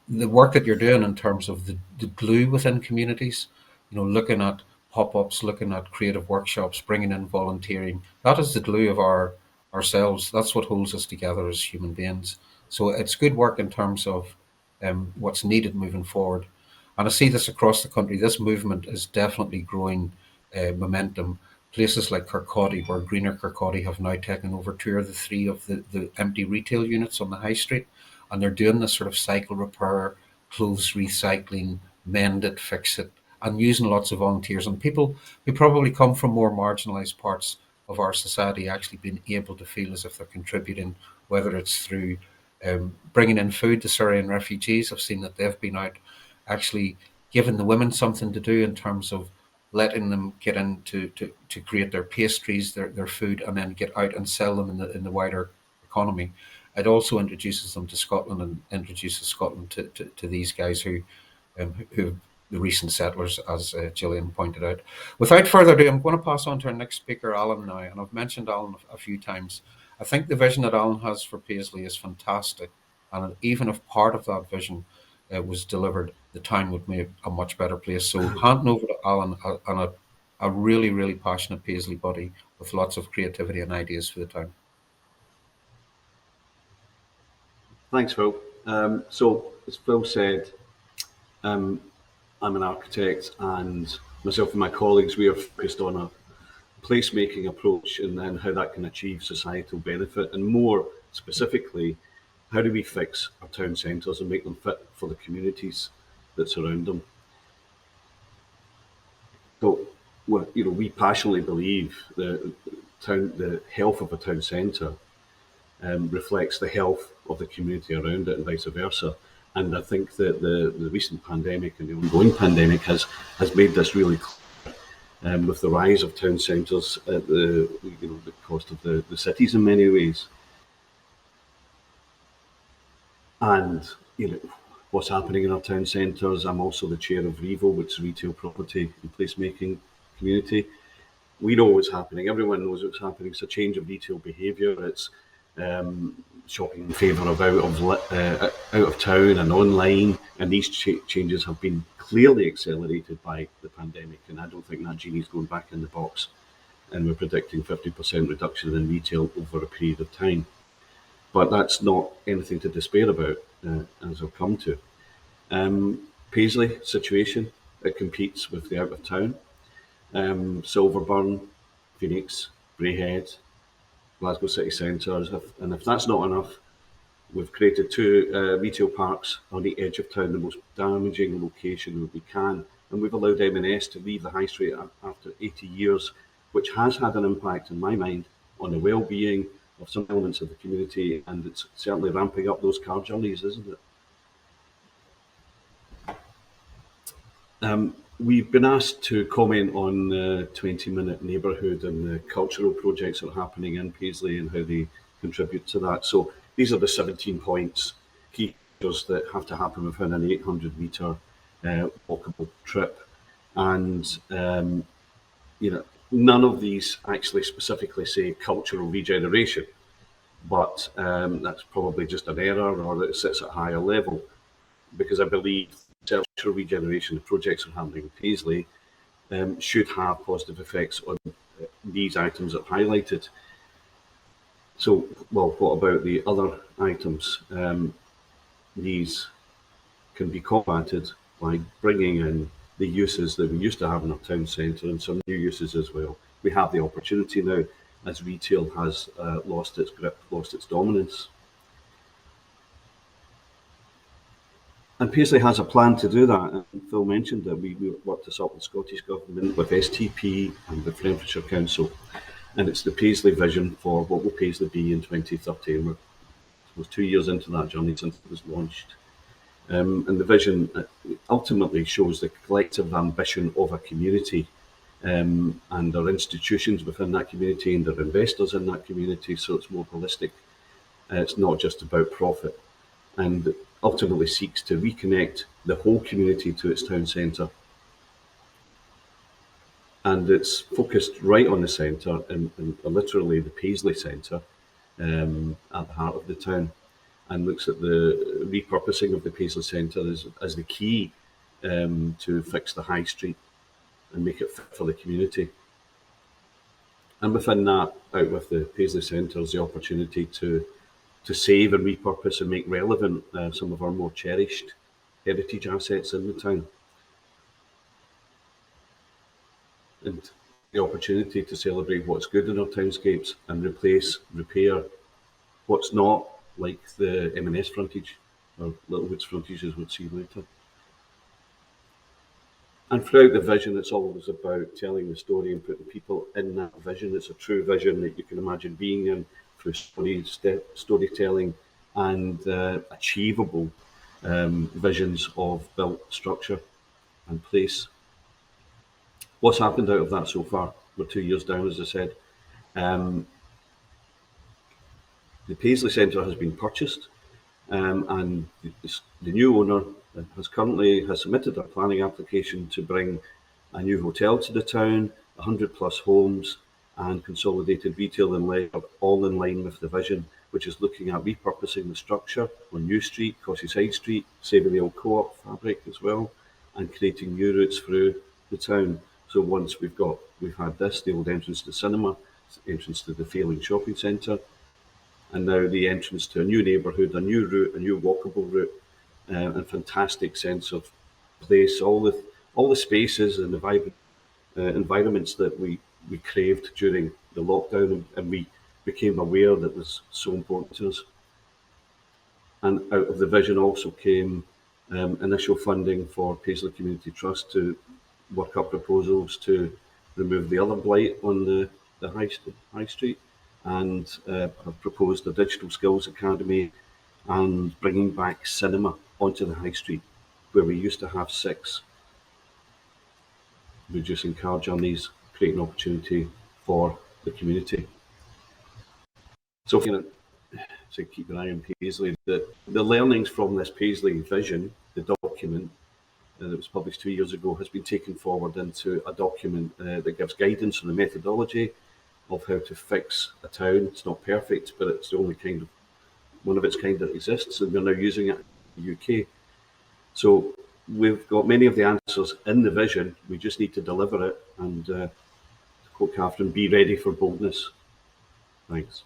work that you're doing in terms of the glue within communities, looking at pop-ups, looking at creative workshops, bringing in volunteering, that is the glue of ourselves. That's what holds us together as human beings. So it's good work in terms of what's needed moving forward. And I see this across the country. This movement is definitely growing momentum. Places like Kirkcaldy, where Greener Kirkcaldy have now taken over 2 or 3 of the empty retail units on the high street. And they're doing this sort of cycle repair, clothes recycling, mend it, fix it, and using lots of volunteers. And people who probably come from more marginalised parts of our society actually being able to feel as if they're contributing, whether it's through bringing in food to Syrian refugees. I've seen that they've been out actually giving the women something to do in terms of letting them get in to create their pastries, their food, and then get out and sell them in the wider economy. It also introduces them to Scotland and introduces Scotland to these guys who the recent settlers, as Gillian pointed out. Without further ado, I'm going to pass on to our next speaker, Alan, now. And I've mentioned Alan a few times. I think the vision that Alan has for Paisley is fantastic. And even if part of that vision was delivered, the town would be a much better place. So handing over to Alan, and a really, really passionate Paisley buddy with lots of creativity and ideas for the town. Thanks, Phil. So, as Phil said, I'm an architect, and myself and my colleagues, we are focused on a placemaking approach and how that can achieve societal benefit, and more specifically, how do we fix our town centres and make them fit for the communities that surround them. So, we passionately believe that the health of a town centre reflects the health of the community around it and vice versa. And I think that the recent pandemic and the ongoing pandemic has made this really clear, with the rise of town centres at the cost of the cities in many ways. And what's happening in our town centres. I'm also the chair of ReMode, which is Retail Property and Placemaking Community. We know what's happening. Everyone knows what's happening. It's a change of retail behaviour. It's shopping in favour of out of town and online, and these changes have been clearly accelerated by the pandemic. And I don't think that genie's going back in the box. And we're predicting 50% reduction in retail over a period of time. But that's not anything to despair about, as I'll come to. Paisley situation, it competes with the out of town. Silverburn, Phoenix, Braehead, Glasgow city centres, and if that's not enough, we've created 2 retail parks on the edge of town, the most damaging location that we can, and we've allowed M&S to leave the high street after 80 years, which has had an impact, in my mind, on the well-being of some elements of the community, and it's certainly ramping up those car journeys, isn't it? We've been asked to comment on the 20-minute neighbourhood and the cultural projects that are happening in Paisley and how they contribute to that. So these are the 17 points, key features that have to happen within an 800-metre walkable trip. And, none of these actually specifically say cultural regeneration, but that's probably just an error, or that it sits at a higher level, because I believe cultural regeneration, the projects that are happening in Paisley, should have positive effects on these items that I've highlighted. So, well, what about the other items? These can be combated by bringing in the uses that we used to have in our town centre and some new uses as well. We have the opportunity now, as retail has lost its grip, lost its dominance. And Paisley has a plan to do that, and Phil mentioned that we worked this up with the Scottish Government, with STP and with Renfrewshire Council, and it's the Paisley vision for what will Paisley be in 2030, and we're 2 years into that journey since it was launched. And the vision ultimately shows the collective ambition of a community, and our institutions within that community and our investors in that community, so it's more holistic. It's not just about profit, and ultimately seeks to reconnect the whole community to its town centre. And it's focused right on the centre, and literally the Paisley centre, at the heart of the town, and looks at the repurposing of the Paisley centre as the key to fix the high street and make it fit for the community. And within that, out with the Paisley centre, is the opportunity to save and repurpose and make relevant some of our more cherished heritage assets in the town. And the opportunity to celebrate what's good in our townscapes and repair what's not, like the M&S frontage, or Littlewoods frontage, as we'll see later. And throughout the vision, it's always about telling the story and putting people in that vision. It's a true vision that you can imagine being in, through storytelling and achievable visions of built structure and place. What's happened out of that so far? We're 2 years down, as I said. The Paisley Centre has been purchased, and the new owner has submitted a planning application to bring a new hotel to the town, 100 plus homes, and consolidated retail and leisure, all in line with the vision, which is looking at repurposing the structure on New Street, Cossyside Street, saving the old co-op fabric as well, and creating new routes through the town. So once we've had this, the old entrance to the cinema, entrance to the failing shopping centre, and now the entrance to a new neighbourhood, a new route, a new walkable route, and fantastic sense of place, all the spaces and the vibrant environments that we craved during the lockdown, and we became aware that was so important to us. And out of the vision also came initial funding for Paisley Community Trust to work up proposals to remove the other blight on the high street, and have proposed a digital skills academy and bringing back cinema onto the high street, where we used to have 6, reducing car journeys, creating opportunity for the community. So, to keep an eye on Paisley, the learnings from this Paisley vision, the document that was published 2 years ago, has been taken forward into a document that gives guidance on the methodology of how to fix a town. It's not perfect, but it's the only one of its kind that exists, and we're now using it in the UK. So we've got many of the answers in the vision. We just need to deliver it, and to quote Katherine, be ready for boldness. Thanks.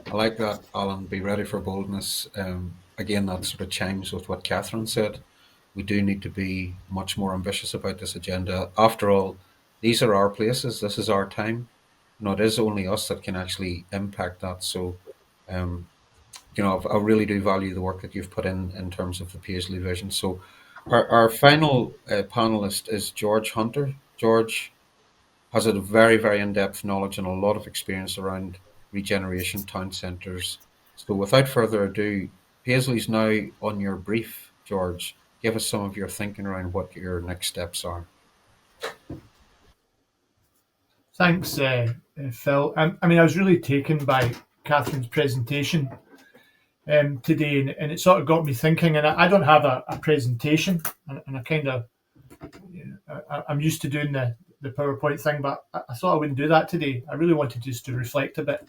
I like that, Alan. Be ready for boldness. Again, that sort of chimes with what Katherine said. We do need to be much more ambitious about this agenda. After all, these are our places. This is our time. It is only us that can actually impact that. So, um, I really do value the work that you've put in terms of the Paisley vision. So, our final panelist is George Hunter. George has a very, very in-depth knowledge and a lot of experience around regeneration town centres. So without further ado, Paisley's now on your brief, George. Give us some of your thinking around what your next steps are. Thanks, Phil. I was really taken by Katherine's presentation today, and it sort of got me thinking. And I don't have a presentation, and I kind of, I'm used to doing the PowerPoint thing, but I thought I wouldn't do that today. I really wanted just to reflect a bit,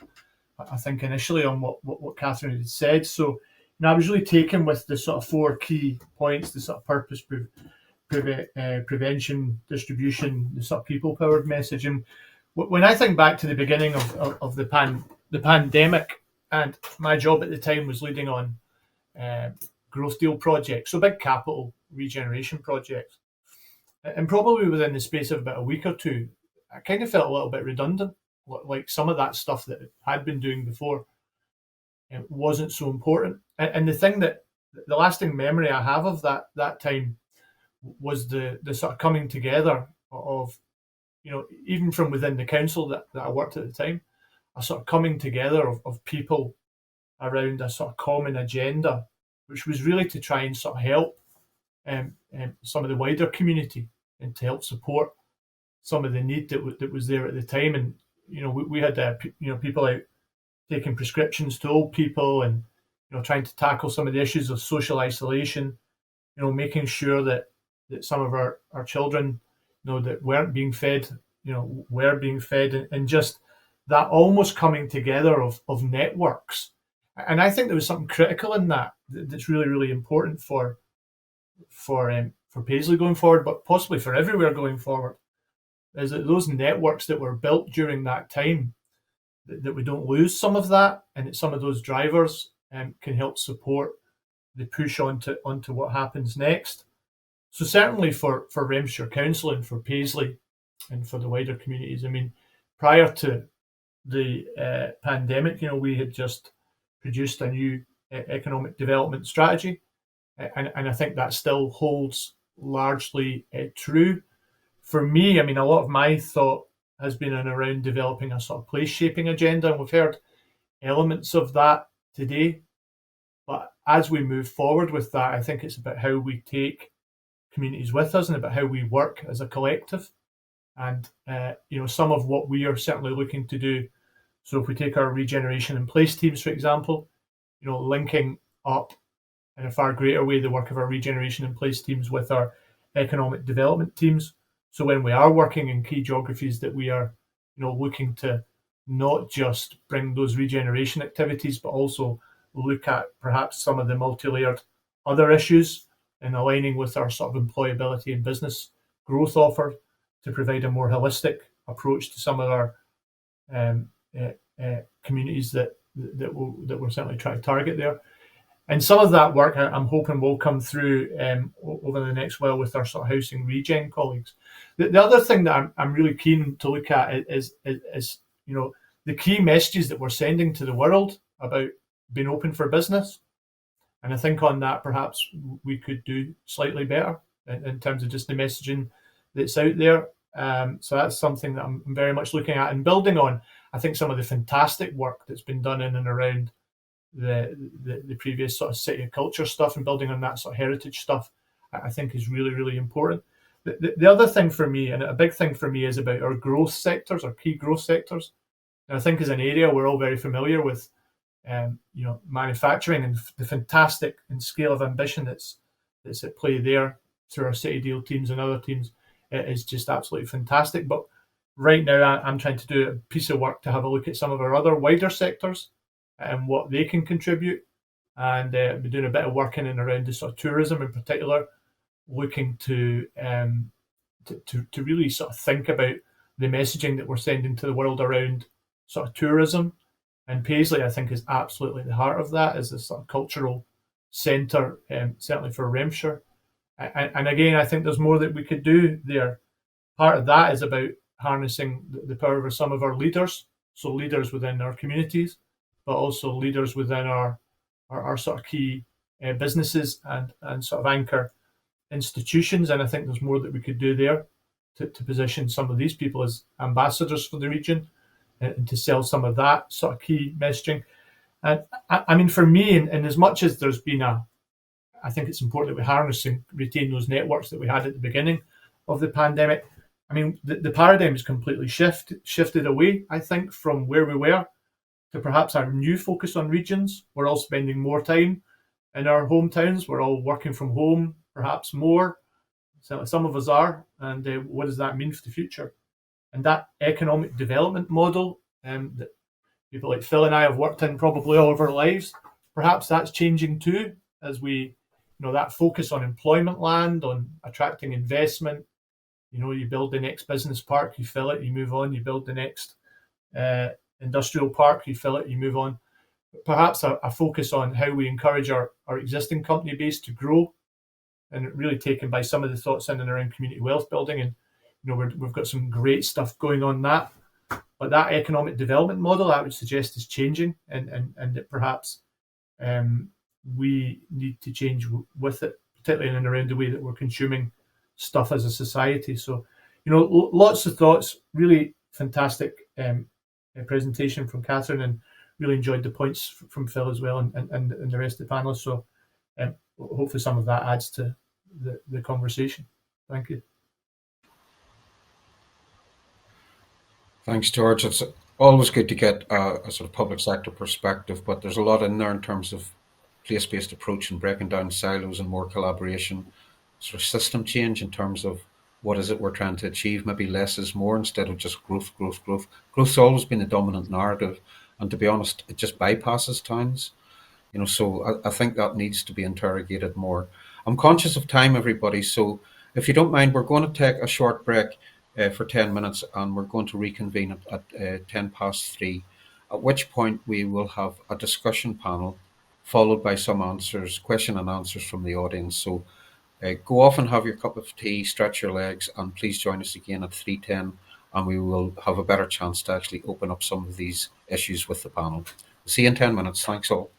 I think, initially on what Katherine had said. So, I was really taken with the sort of 4 key points: the sort of purpose, prevention, distribution, the sort of people-powered message. And when I think back to the beginning of the pandemic, and my job at the time was leading on growth deal projects, so big capital regeneration projects. And probably within the space of about a week or two, I kind of felt a little bit redundant. Like some of that stuff that I had been doing before wasn't so important. And the thing that the lasting memory I have of that time was the sort of coming together of, even from within the council that I worked at the time, a sort of coming together of people around a sort of common agenda, which was really to try and sort of help some of the wider community and to help support some of the need that was there at the time. And we had people out taking prescriptions to old people, and trying to tackle some of the issues of social isolation, making sure that some of our children that weren't being fed were being fed, and just that almost coming together of networks. And I think there was something critical in that's really, really important for Paisley going forward, but possibly for everywhere going forward, is that those networks that were built during that time, that we don't lose some of that, and that some of those drivers can help support the push onto what happens next. So certainly for Renfrewshire Council and for Paisley and for the wider communities, prior to the pandemic, we had just produced a new economic development strategy, and I think that still holds largely true. For me, a lot of my thought has been around developing a sort of place shaping agenda, and we've heard elements of that today. But as we move forward with that, I think it's about how we take communities with us and about how we work as a collective. And some of what we are certainly looking to do. So if we take our regeneration and place teams, for example, linking up in a far greater way the work of our regeneration and place teams with our economic development teams. So when we are working in key geographies, that we are looking to not just bring those regeneration activities, but also look at perhaps some of the multi-layered other issues, and aligning with our sort of employability and business growth offer to provide a more holistic approach to some of our communities that we're certainly trying to target there. And some of that work I'm hoping will come through over the next while with our sort of housing regen colleagues. The other thing that I'm really keen to look at is the key messages that we're sending to the world about being open for business. And I think on that perhaps we could do slightly better in terms of just the messaging that's out there. So that's something that I'm very much looking at and building on. I think some of the fantastic work that's been done in and around the previous sort of city of culture stuff, and building on that sort of heritage stuff, I think is really, really important. The other thing for me, and a big thing for me, is about our growth sectors, our key growth sectors. And I think as an area we're all very familiar with, manufacturing and the fantastic and scale of ambition that's at play there through our city deal teams and other teams. It is just absolutely fantastic. But right now I'm trying to do a piece of work to have a look at some of our other wider sectors and what they can contribute. And we're doing a bit of work in and around the sort of tourism in particular, looking to really sort of think about the messaging that we're sending to the world around sort of tourism. And Paisley, I think, is absolutely at the heart of that, as a sort of cultural centre, certainly for Renfrewshire. And again, I think there's more that we could do there. Part of that is about harnessing the power of some of our leaders, so leaders within our communities, but also leaders within our sort of key businesses and sort of anchor institutions. And I think there's more that we could do there to position some of these people as ambassadors for the region and to sell some of that sort of key messaging. And I mean, for me, and as much as there's been I think it's important that we harness and retain those networks that we had at the beginning of the pandemic. I mean, the paradigm has completely shifted away, I think, from where we were to perhaps our new focus on regions. We're all spending more time in our hometowns. We're all working from home, perhaps more. So some of us are. And what does that mean for the future? And that economic development model that people like Phil and I have worked in probably all of our lives, perhaps that's changing too, as we, that focus on employment land, on attracting investment. You build the next business park, you fill it, you move on. You build the next industrial park, you fill it, you move on. Perhaps a focus on how we encourage our existing company base to grow, and really taken by some of the thoughts in and around community wealth building. And we've got some great stuff going on that. But that economic development model, I would suggest, is changing, and that perhaps we need to change with it, particularly in and around the way that we're consuming stuff as a society. So, lots of thoughts, really fantastic presentation from Katherine, and really enjoyed the points from Phil as well, and the rest of the panelists. So hopefully some of that adds to the conversation. Thank you. Thanks, George. It's always good to get a sort of public sector perspective, but there's a lot in there in terms of place-based approach and breaking down silos and more collaboration, sort of system change in terms of what is it we're trying to achieve. Maybe less is more instead of just growth. Growth's always been the dominant narrative, and to be honest, it just bypasses towns. So I think that needs to be interrogated more. I'm conscious of time, everybody, so if you don't mind, we're going to take a short break for 10 minutes, and we're going to reconvene at 10 past 3, at which point we will have a discussion panel followed by some question and answers from the audience. So go off and have your cup of tea, stretch your legs, and please join us again at 3:10, and we will have a better chance to actually open up some of these issues with the panel. See you in 10 minutes. Thanks all.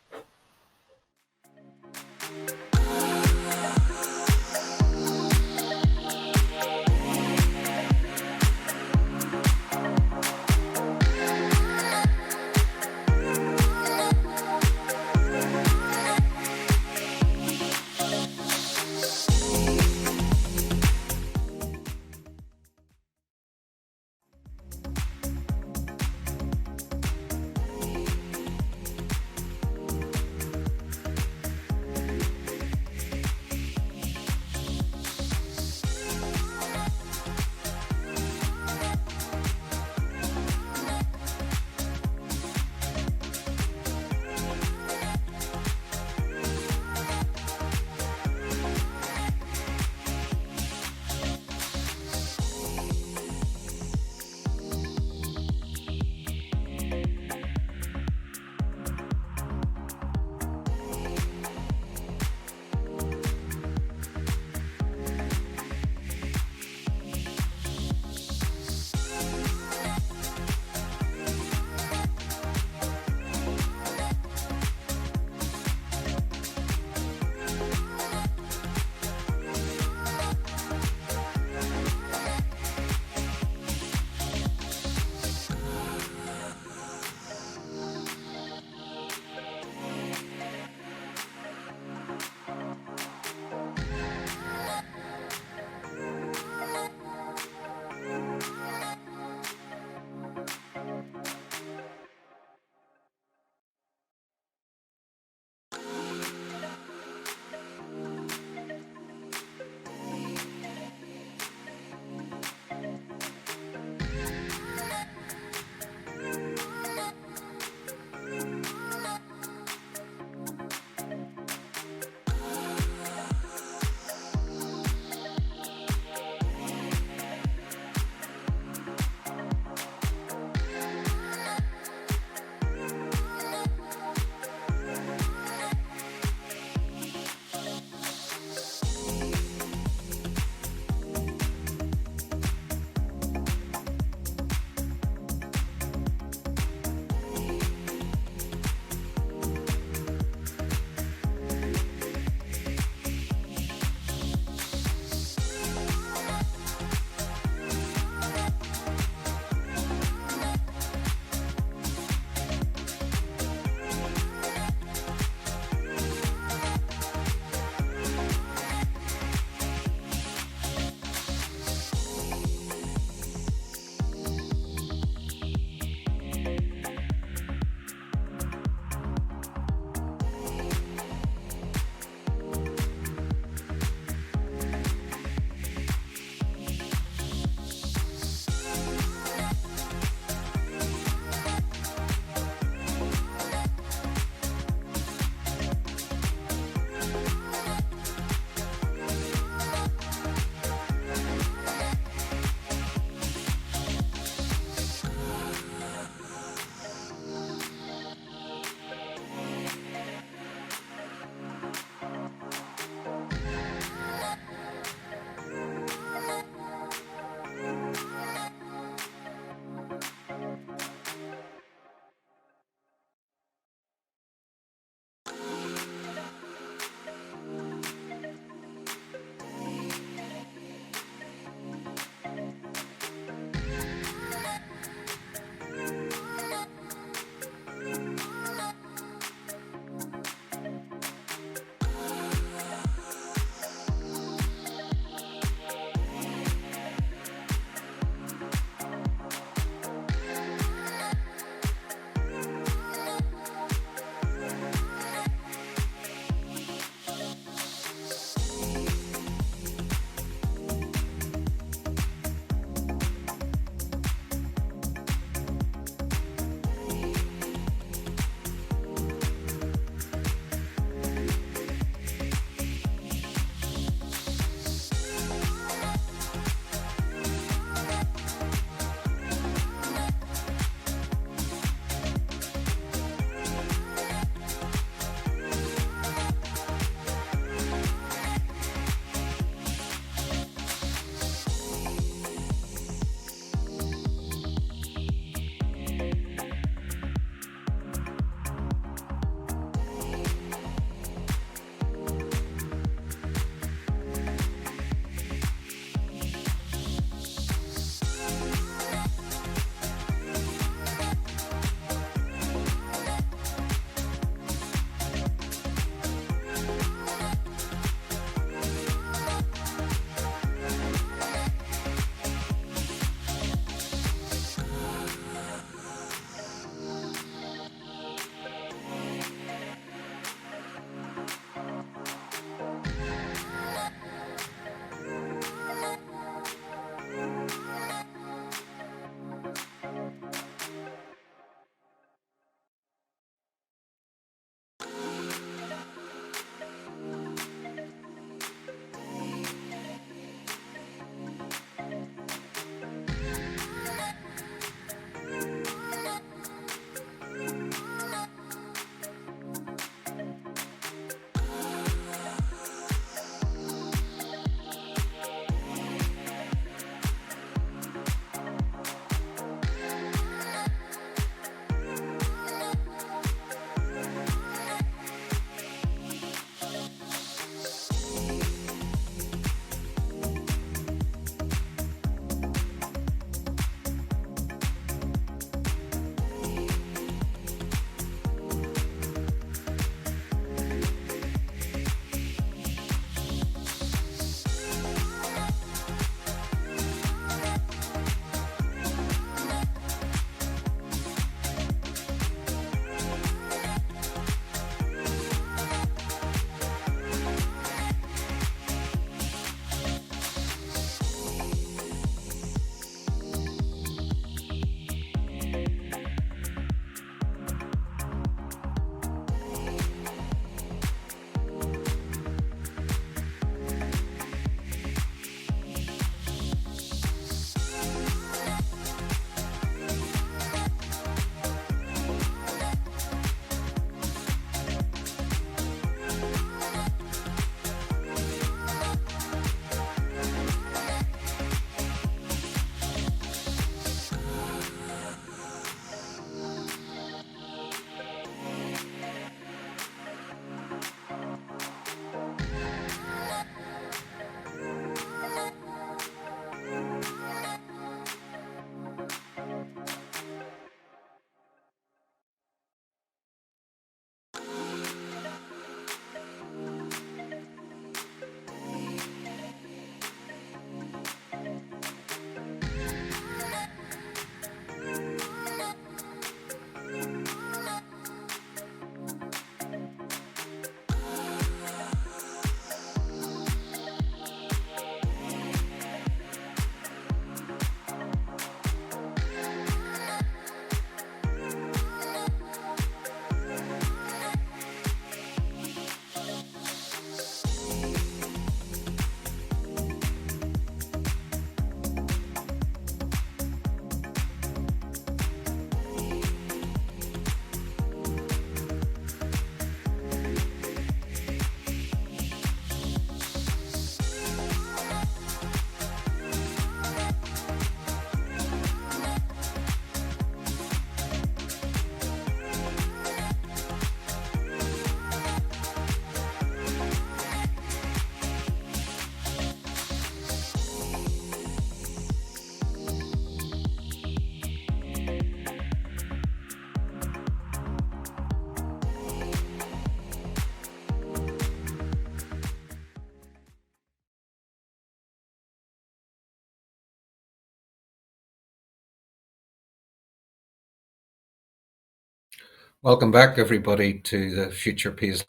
Welcome back, everybody, to the Future Paisley.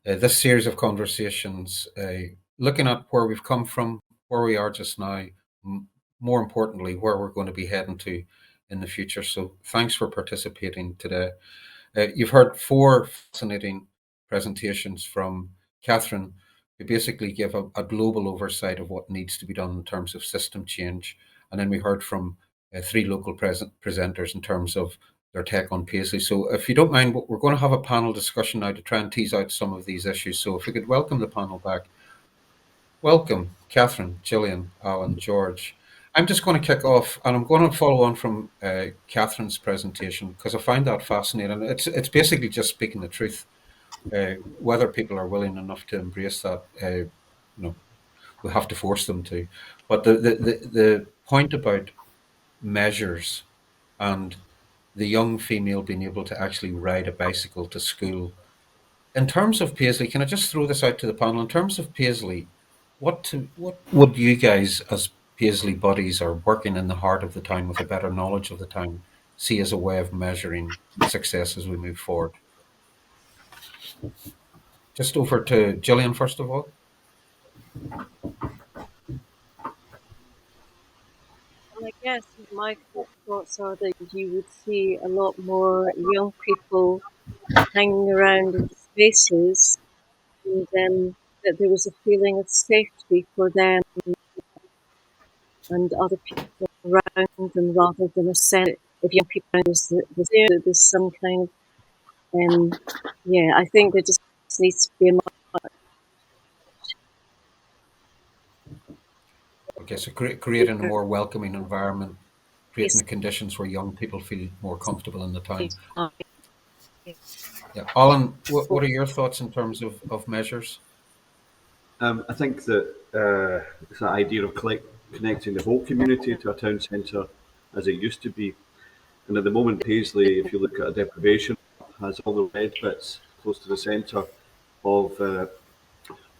This series of conversations, looking at where we've come from, where we are just now, more importantly, where we're going to be heading to in the future. So thanks for participating today. You've heard 4 fascinating presentations from Katherine, who basically give a global oversight of what needs to be done in terms of system change. And then we heard from 3 local presenters in terms of their take on Paisley. So if you don't mind, we're going to have a panel discussion now to try and tease out some of these issues. So if we could welcome the panel back. Welcome, Katherine, Gillian, Alan, George. I'm just going to kick off, and I'm going to follow on from Katherine's presentation because I find that fascinating. It's basically just speaking the truth. Whether people are willing enough to embrace that, we have to force them to. But the point about measures and the young female being able to actually ride a bicycle to school. In terms of Paisley, can I just throw this out to the panel? In terms of Paisley, what would you guys, as Paisley buddies or working in the heart of the town with a better knowledge of the town, see as a way of measuring success as we move forward? Just over to Gillian, first of all. Well, I guess my thoughts are that you would see a lot more young people hanging around in spaces, and that there was a feeling of safety for them and other people around them, rather than a sense of young people around there. There's some kind of, I think there just needs to be a Okay, so creating a more welcoming environment, creating the conditions where young people feel more comfortable in the town. Yeah, Alan, what are your thoughts in terms of measures? I think that it's that idea of connecting the whole community to a town centre as it used to be. And at the moment, Paisley, if you look at a deprivation, has all the red bits close to the centre of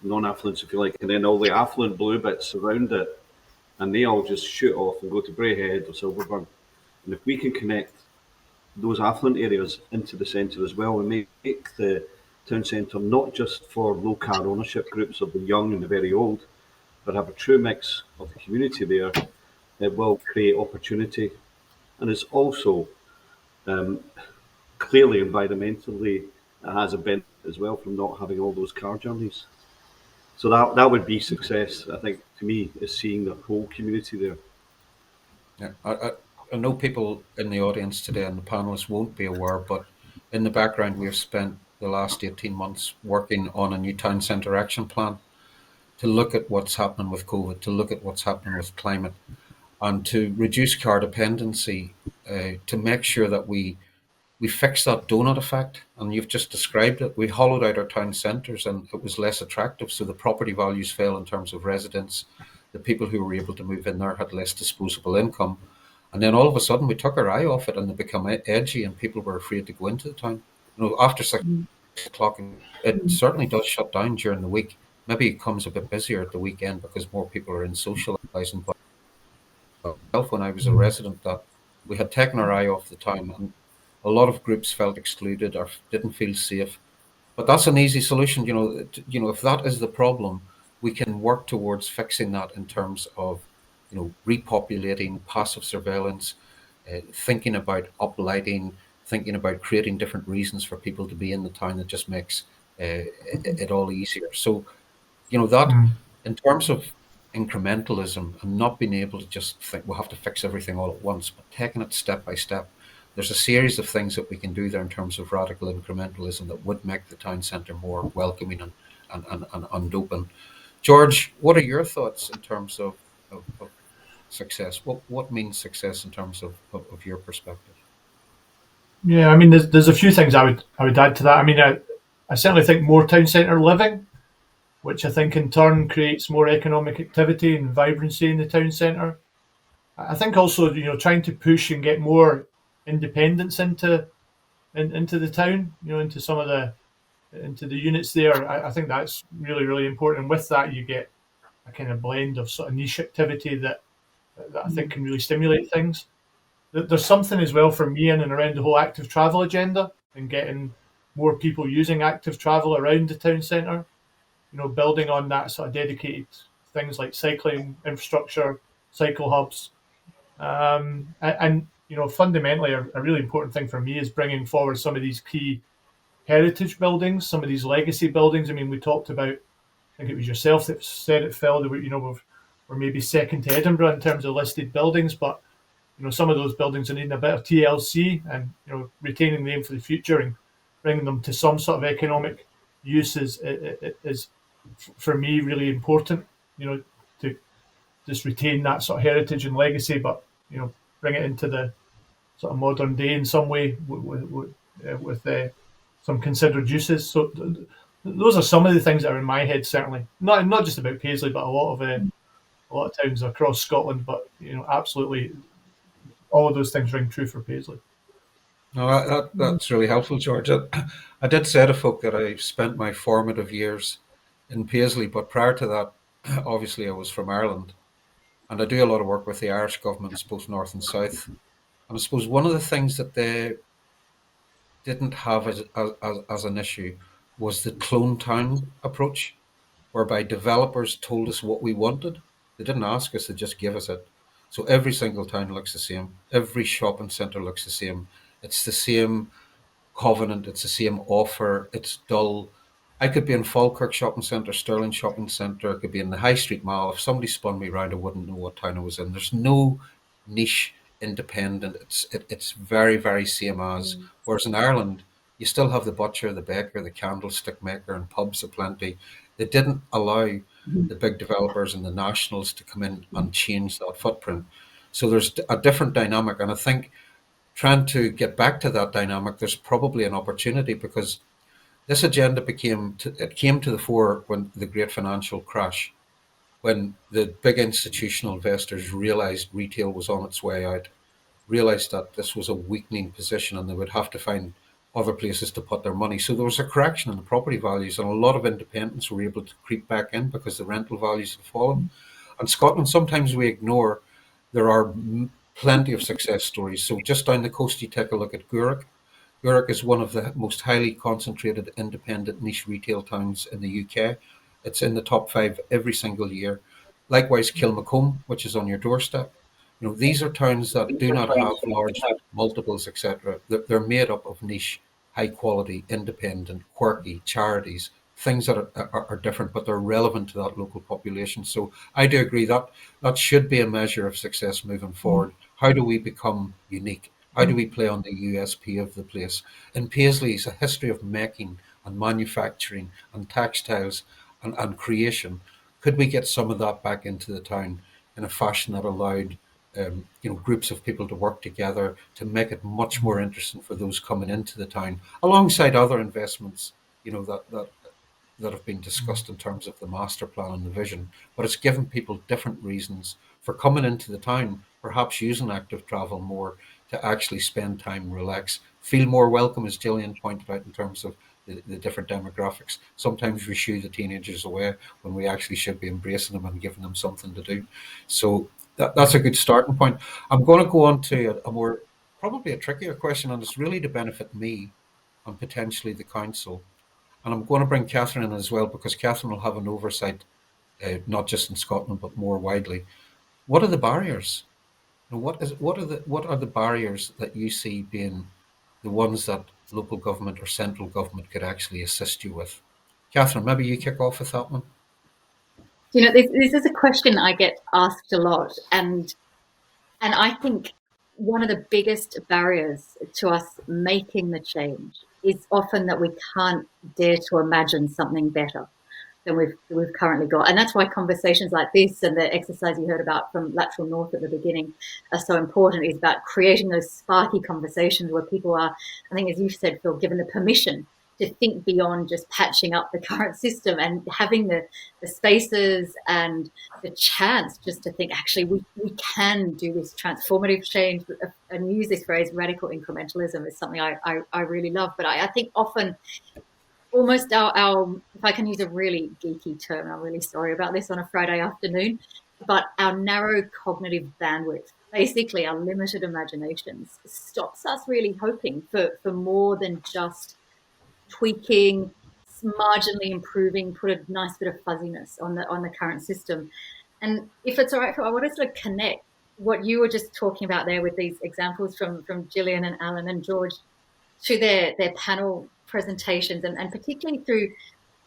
non-affluence, if you like, and then all the affluent blue bits around it. And they all just shoot off and go to Braehead or Silverburn. And if we can connect those affluent areas into the centre as well and make the town centre not just for low car ownership groups of the young and the very old, but have a true mix of the community there, it will create opportunity. And it's also clearly environmentally, it has a benefit as well from not having all those car journeys. So that would be success, I think, to me, is seeing the whole community there. Yeah, I know people in the audience today and the panelists won't be aware, but in the background, we've spent the last 18 months working on a new town centre action plan to look at what's happening with COVID, to look at what's happening with climate, and to reduce car dependency, to make sure that we fix that donut effect. And you've just described it. We hollowed out our town centres and it was less attractive. So the property values fell in terms of residents. The people who were able to move in there had less disposable income. And then all of a sudden we took our eye off it and they become edgy and people were afraid to go into the town. After 6 o'clock, it certainly does shut down during the week. Maybe it comes a bit busier at the weekend because more people are in socialising. But when I was a resident, that we had taken our eye off the town and a lot of groups felt excluded or didn't feel safe. But that's an easy solution. If that is the problem, we can work towards fixing that in terms of, repopulating, passive surveillance, thinking about uplighting, thinking about creating different reasons for people to be in the town that just makes it all easier. So, that in terms of incrementalism and not being able to just think we'll have to fix everything all at once, but taking it step by step, there's a series of things that we can do there in terms of radical incrementalism that would make the town centre more welcoming and open. George, what are your thoughts in terms of success? What means success in terms of your perspective? Yeah, I mean, there's a few things I would add to that. I mean, I certainly think more town centre living, which I think in turn creates more economic activity and vibrancy in the town centre. I think also, trying to push and get more independence into the town, into some of into the units there. I think that's really, really important. And with that, you get a kind of blend of sort of niche activity that I think can really stimulate things. There's something as well for me in and around the whole active travel agenda. and getting more people using active travel around the town centre. Building on that sort of dedicated things like cycling infrastructure, cycle hubs, and fundamentally a really important thing for me is bringing forward some of these key heritage buildings, some of these legacy buildings. I mean, we talked about, I think it was yourself that said it, Phil, that we're maybe second to Edinburgh in terms of listed buildings, but some of those buildings are needing a bit of TLC and retaining them for the future and bringing them to some sort of economic use is for me really important. To just retain that sort of heritage and legacy, but bring it into the sort of modern day in some way with some considered uses. So those are some of the things that are in my head, certainly. Not just about Paisley, but a lot of towns across Scotland. But absolutely, all of those things ring true for Paisley. No, that's really helpful, George. I did say to folk that I spent my formative years in Paisley, but prior to that, obviously I was from Ireland, and I do a lot of work with the Irish governments, both north and south. And I suppose one of the things that they didn't have as an issue was the clone town approach, whereby developers told us what we wanted. They didn't ask us, they just give us it. So every single town looks the same. Every shopping centre looks the same. It's the same covenant. It's the same offer. It's dull. I could be in Falkirk Shopping Centre, Stirling Shopping Centre. I could be in the High Street Mall. If somebody spun me around, I wouldn't know what town I was in. There's no niche independent. It's very, very same as. Whereas in Ireland, you still have the butcher, the baker, the candlestick maker, and pubs aplenty. They didn't allow the big developers and the nationals to come in and change that footprint. So there's a different dynamic, and I think trying to get back to that dynamic, there's probably an opportunity, because this agenda came to the fore when the great financial crash, when the big institutional investors realized retail was on its way out, realized that this was a weakening position and they would have to find other places to put their money. So there was a correction in the property values, and a lot of independents were able to creep back in because the rental values had fallen. And Scotland, sometimes we ignore, there are plenty of success stories. So just down the coast, you take a look at Gourock. Gourock is one of the most highly concentrated independent niche retail towns in the UK. It's in the top 5 every single year. Likewise, Kilmacombe, which is on your doorstep. These are towns that do not have large multiples, etc. They're made up of niche, high quality, independent, quirky charities, things that are different, but they're relevant to that local population. So I do agree that should be a measure of success moving forward. How do we become unique? How do we play on the USP of the place? In Paisley, it's a history of making and manufacturing and textiles and creation. Could we get some of that back into the town in a fashion that allowed groups of people to work together to make it much more interesting for those coming into the town, alongside other investments, that have been discussed in terms of the master plan and the vision. But it's given people different reasons for coming into the town, perhaps using active travel more to actually spend time, relax, feel more welcome, as Gillian pointed out, in terms of the different demographics. Sometimes we shoo the teenagers away when we actually should be embracing them and giving them something to do. So that's a good starting point. I'm going to go on to a more, probably a trickier question, and it's really to benefit me and potentially the council. And I'm going to bring Katherine in as well, because Katherine will have an oversight, not just in Scotland, but more widely. What are the barriers? What are the barriers that you see being the ones that local government or central government could actually assist you with? Katherine, maybe you kick off with that one. This is a question I get asked a lot, and I think one of the biggest barriers to us making the change is often that we can't dare to imagine something better than we've currently got. And that's why conversations like this and the exercise you heard about from Lateral North at the beginning are so important, is about creating those sparky conversations where people are, I think as you said, Phil, given the permission to think beyond just patching up the current system, and having the spaces and the chance just to think, actually, we can do this transformative change. And use this phrase, radical incrementalism, is something I really love. But I think often almost our, if I can use a really geeky term, I'm really sorry about this on a Friday afternoon, but our narrow cognitive bandwidth basically our limited imaginations stops us really hoping for more than just tweaking, marginally improving, put a nice bit of fuzziness on the current system. And if it's all right, I want to sort of connect what you were just talking about there with these examples from Gillian and Alan and George to their panel presentations, and particularly through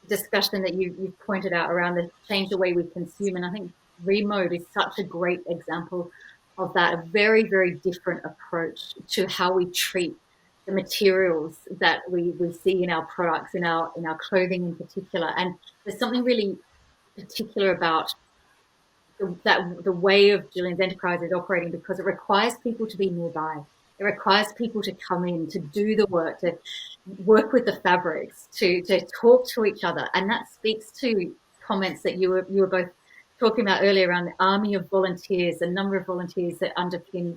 discussion that you've pointed out around the change the way we consume. And I think ReMode is such a great example of that, a very, very different approach to how we treat the materials that we see in our products, in our clothing in particular. And there's something really particular about the way of Gillian's enterprise is operating, because it requires people to be nearby. It requires people to come in, to do the work, to work with the fabrics, to talk to each other. And that speaks to comments that you were both talking about earlier around the army of volunteers, the number of volunteers that underpin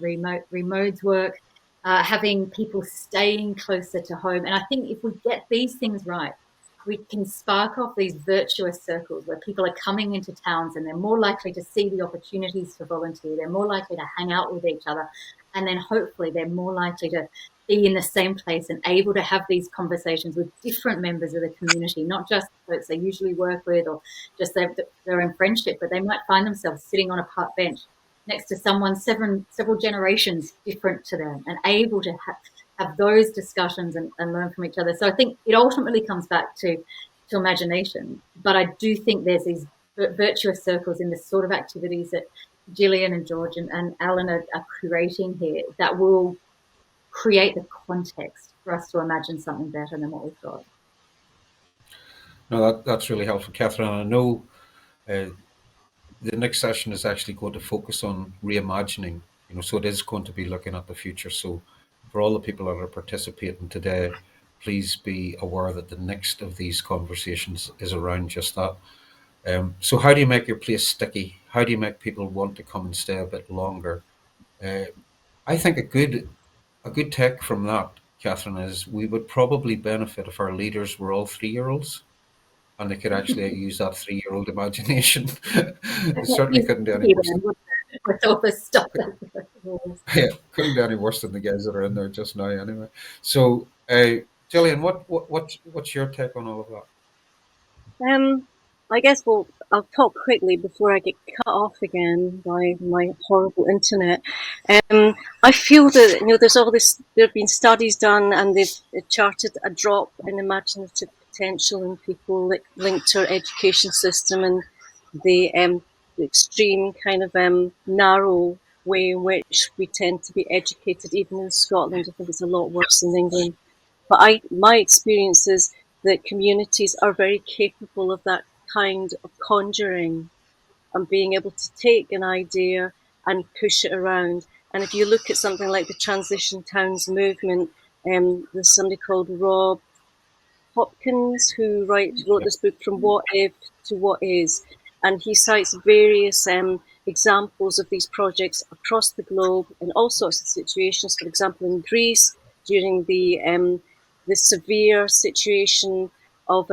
ReMode's work, having people staying closer to home. And I think if we get these things right, we can spark off these virtuous circles where people are coming into towns and they're more likely to see the opportunities to volunteer. They're more likely to hang out with each other. And then hopefully they're more likely to be in the same place and able to have these conversations with different members of the community, not just folks they usually work with or just they're in friendship, but they might find themselves sitting on a park bench next to someone several generations different to them and able to have those discussions and learn from each other. So I think it ultimately comes back to imagination. But I do think there's these virtuous circles in the sort of activities that Gillian and George and Alan are creating here that will create the context for us to imagine something better than what we've got. No, that's really helpful, Katherine. I know the next session is actually going to focus on reimagining, so it is going to be looking at the future. So for all the people that are participating today, please be aware that the next of these conversations is around just that. So how do you make your place sticky? How do you make people want to come and stay a bit longer? I think a good take from that, Katherine, is we would probably benefit if our leaders were all 3-year-olds and they could actually use that 3-year-old imagination. They certainly couldn't do any worse. With all this stuff. Yeah, couldn't do any worse than the guys that are in there just now anyway. So, Gillian, what's your take on all of that? I guess I'll talk quickly before I get cut off again by my horrible internet. I feel that there's all this. There have been studies done, and they've charted a drop in imaginative potential in people linked to our education system and the extreme kind of narrow way in which we tend to be educated. Even in Scotland, I think it's a lot worse than England. But my experience is that communities are very capable of that kind of conjuring and being able to take an idea and push it around. And if you look at something like the Transition Towns movement, there's somebody called Rob Hopkins who wrote this book, From What If to What Is, and he cites various examples of these projects across the globe in all sorts of situations. For example, in Greece, during the severe situation of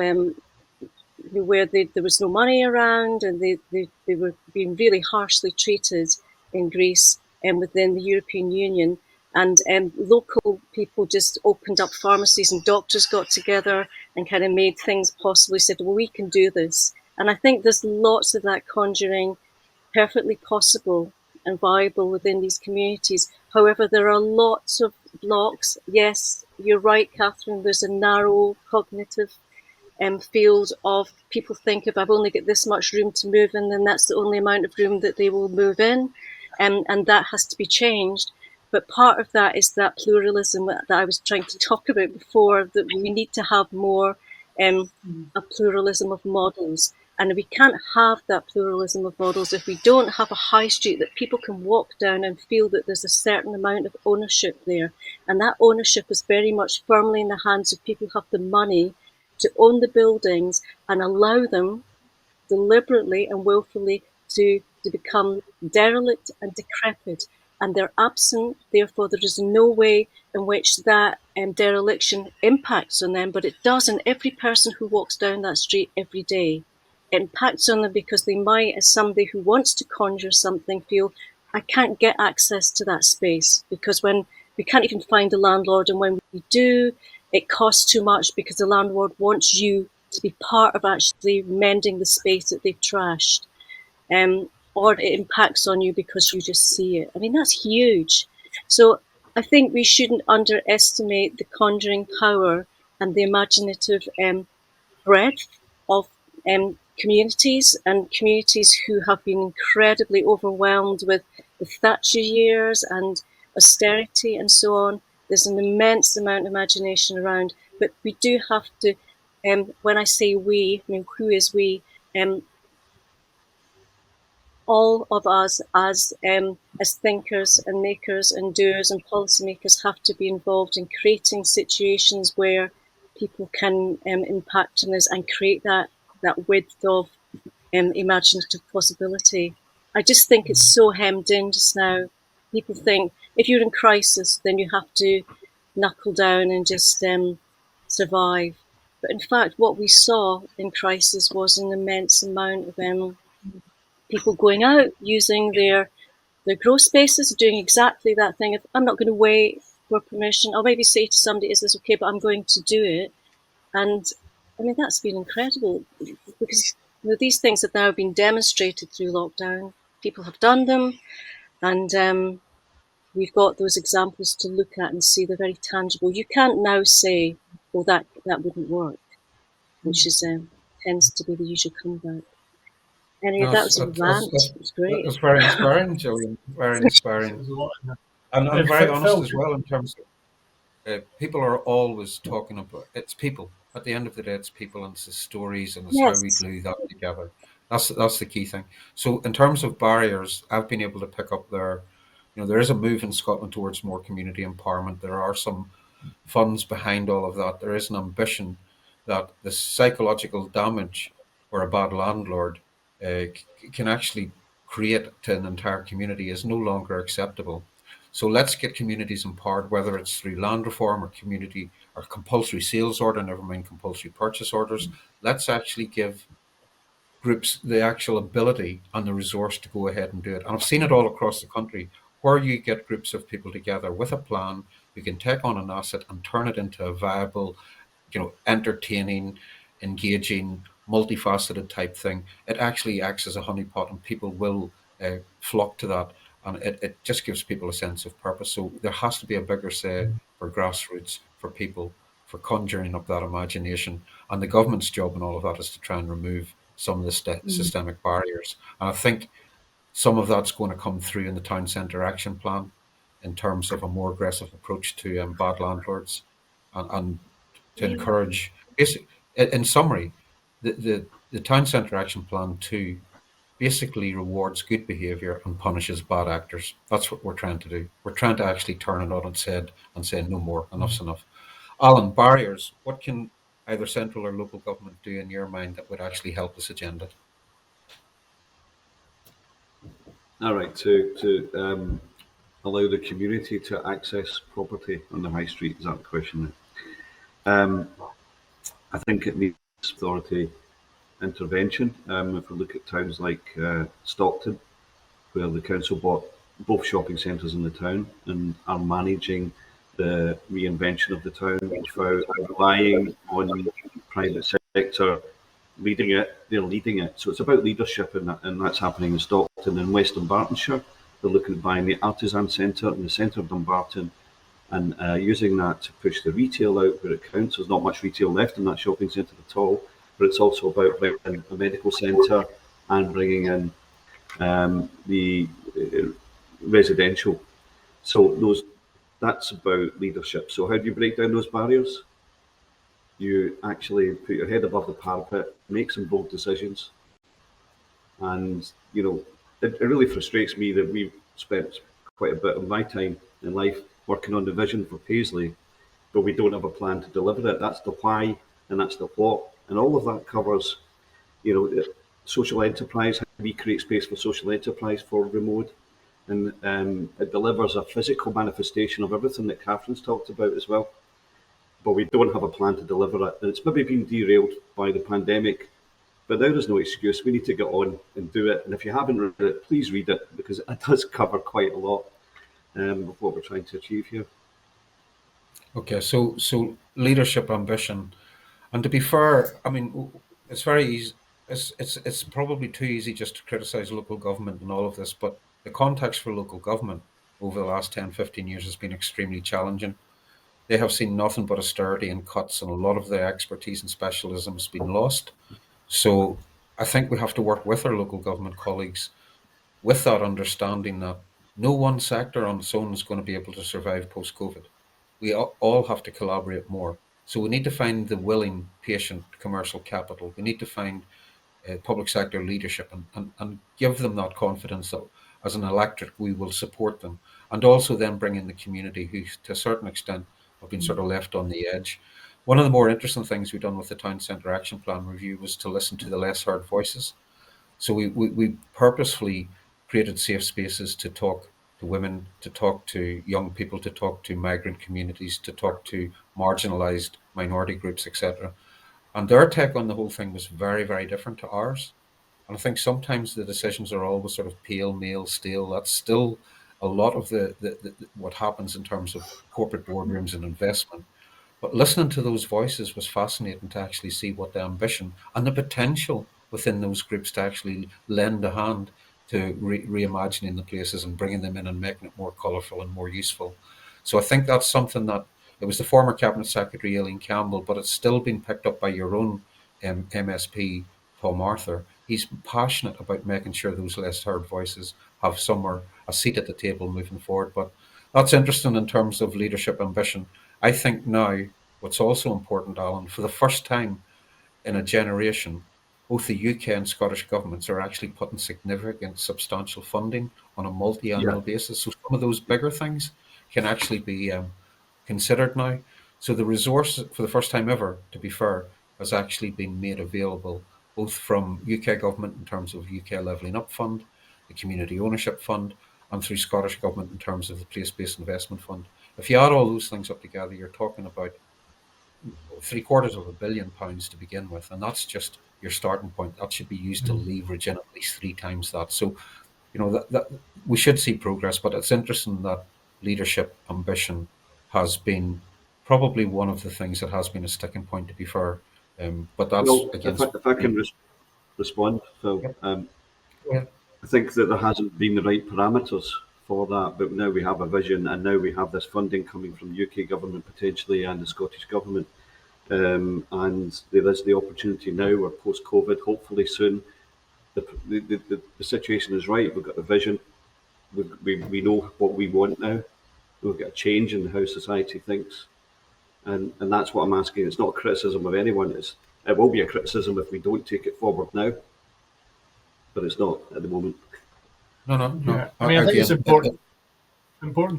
where there was no money around, and they were being really harshly treated in Greece and within the European Union. And local people just opened up pharmacies, and doctors got together and kind of made things possible. Said, well, we can do this. And I think there's lots of that conjuring perfectly possible and viable within these communities. However, there are lots of blocks. Yes, you're right, Katherine, there's a narrow cognitive field of people think if I've only got this much room to move in, then that's the only amount of room that they will move in. And that has to be changed. But part of that is that pluralism that I was trying to talk about before, that we need to have more a pluralism of models. And we can't have that pluralism of models if we don't have a high street that people can walk down and feel that there's a certain amount of ownership there. And that ownership is very much firmly in the hands of people who have the money to own the buildings and allow them deliberately and willfully to become derelict and decrepit. And they're absent, therefore there is no way in which that dereliction impacts on them, but it does on every person who walks down that street every day. It impacts on them because they might, as somebody who wants to conjure something, feel, I can't get access to that space because when we can't even find the landlord, and when we do, it costs too much because the landlord wants you to be part of actually mending the space that they've trashed. Or it impacts on you because you just see it. I mean, that's huge. So I think we shouldn't underestimate the conjuring power and the imaginative breadth of communities, and communities who have been incredibly overwhelmed with the Thatcher years and austerity and so on. There's an immense amount of imagination around, but we do have to, when I say we, I mean, who is we? All of us as thinkers and makers and doers and policymakers have to be involved in creating situations where people can impact on this and create that width of imaginative possibility. I just think it's so hemmed in just now. People think if you're in crisis, then you have to knuckle down and just survive. But in fact, what we saw in crisis was an immense amount of people going out, using their grow spaces, doing exactly that thing. If I'm not going to wait for permission, I'll maybe say to somebody, is this okay, but I'm going to do it. And I mean, that's been incredible because these things have now been demonstrated through lockdown. People have done them, and we've got those examples to look at and see they're very tangible. You can't now say, well, that wouldn't work, which is tends to be the usual comeback. Anyway, No, that was a rant. It was great. That's very inspiring, Gillian. Very inspiring. There's a lot in there. And very honest Phil, as well in terms of people are always talking about it's people. At the end of the day, it's people and it's the stories and it's how we Yes. glue that together. That's the key thing. So in terms of barriers, I've been able to pick up there. There is a move in Scotland towards more community empowerment. There are some funds behind all of that. There is an ambition that the psychological damage or a bad landlord can actually create to an entire community is no longer acceptable. So let's get communities empowered, whether it's through land reform or community or compulsory sales order, never mind compulsory purchase orders. Let's actually give groups the actual ability and the resource to go ahead and do it. And I've seen it all across the country where you get groups of people together with a plan who can take on an asset and turn it into a viable, entertaining, engaging, multifaceted type thing. It actually acts as a honeypot and people will flock to that. And it just gives people a sense of purpose. So there has to be a bigger say for grassroots, for people, for conjuring up that imagination. And the government's job in all of that is to try and remove some of the systemic barriers. And I think some of that's going to come through in the town centre action plan in terms of a more aggressive approach to bad landlords and to encourage. In summary, the town centre action plan 2 basically rewards good behaviour and punishes bad actors. That's what we're trying to do. We're trying to actually turn it on its head and say no more, enough's enough. Alan, barriers, what can either central or local government do in your mind that would actually help this agenda? All right, to allow the community to access property on the high street, is that the question? I think it needs authority intervention. If we look at towns like Stockton, where the council bought both shopping centres in the town and are managing the reinvention of the town without relying on the private sector leading it, they're leading it. So it's about leadership, and that's happening in Stockton. In Western Bartonshire, they're looking at buying the Artisan Centre in the centre of Dumbarton and using that to push the retail out where it counts. There's not much retail left in that shopping centre at all, but it's also about bringing a medical centre and bringing in the residential. So that's about leadership. So how do you break down those barriers? You actually put your head above the parapet, make some bold decisions. And, it really frustrates me that we've spent quite a bit of my time in life working on the vision for Paisley, but we don't have a plan to deliver it. That's the why and that's the what. And all of that covers, social enterprise, how we create space for social enterprise for ReMode. And it delivers a physical manifestation of everything that Katherine's talked about as well. But we don't have a plan to deliver it. And it's maybe been derailed by the pandemic But there is no excuse. We need to get on and do it. And if you haven't read it, please read it, because it does cover quite a lot of what we're trying to achieve here. Okay, so leadership ambition, and to be fair, I mean, it's very easy. It's probably too easy just to criticise local government and all of this, but the context for local government over the last 10, 15 years has been extremely challenging. They have seen nothing but austerity and cuts, and a lot of their expertise and specialism has been lost. So I think we have to work with our local government colleagues with that understanding that no one sector on its own is going to be able to survive post-COVID. We all have to collaborate more. So we need to find the willing, patient commercial capital. We need to find public sector leadership and give them that confidence that as an electorate we will support them, and also then bring in the community who to a certain extent have been sort of left on the edge. One of the more interesting things we've done with the Town Centre Action Plan review was to listen to the less heard voices. So we purposefully created safe spaces to talk to women, to talk to young people, to talk to migrant communities, to talk to marginalised minority groups, etc. And their take on the whole thing was very, very different to ours. And I think sometimes the decisions are always sort of pale, male, stale. That's still a lot of the what happens in terms of corporate boardrooms and investment. But listening to those voices was fascinating to actually see what the ambition and the potential within those groups to actually lend a hand to reimagining the places and bringing them in and making it more colourful and more useful. So I think that's something that it was the former Cabinet Secretary, Aileen Campbell, but it's still been picked up by your own MSP, Tom Arthur. He's passionate about making sure those less heard voices have somewhere, a seat at the table moving forward. But that's interesting in terms of leadership ambition. I think now what's also important, Alan, for the first time in a generation, both the UK and Scottish governments are actually putting significant, substantial funding on a multi-annual basis. So some of those bigger things can actually be considered now. So the resource, for the first time ever, to be fair, has actually been made available both from UK government in terms of UK Levelling Up Fund, the Community Ownership Fund, and through Scottish government in terms of the Place-Based Investment Fund. If you add all those things up together, you're talking about £750 million to begin with, and that's just your starting point. That should be used to leverage in at least 3 times that. So, you know, that we should see progress, but it's interesting that leadership ambition has been probably one of the things that has been a sticking point, to be fair. But that's against. If I can respond, Phil. Yep. I think that there hasn't been the right parameters for that, but now we have a vision, and now we have this funding coming from the UK government potentially and the Scottish government, and there is the opportunity now, or post-COVID, hopefully soon. The situation is right. We've got the vision. We know what we want now. We've got a change in how society thinks, and that's what I'm asking. It's not a criticism of anyone. It will be a criticism if we don't take it forward now, but it's not at the moment. No. Yeah. I mean, I think it's important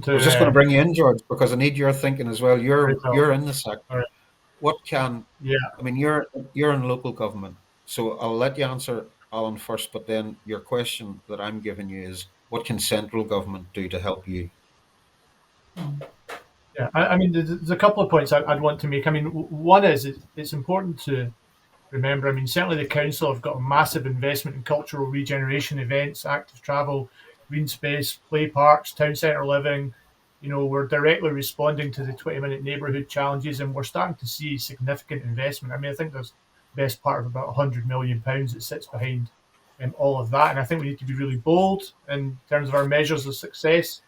to. I was just going to bring you in, George, because I need your thinking as well. You're in the sector. Right. What can? Yeah. I mean, you're in local government, so I'll let you answer, Alan, first. But then your question that I'm giving you is, what can central government do to help you? Yeah, I mean, there's a couple of points I'd want to make. I mean, one is it's important to remember. I mean, certainly the council have got a massive investment in cultural regeneration events, active travel, green space, play parks, town centre living. You know, we're directly responding to the 20-minute neighbourhood challenges, and we're starting to see significant investment. I mean, I think there's the best part of about £100 million that sits behind all of that. And I think we need to be really bold in terms of our measures of success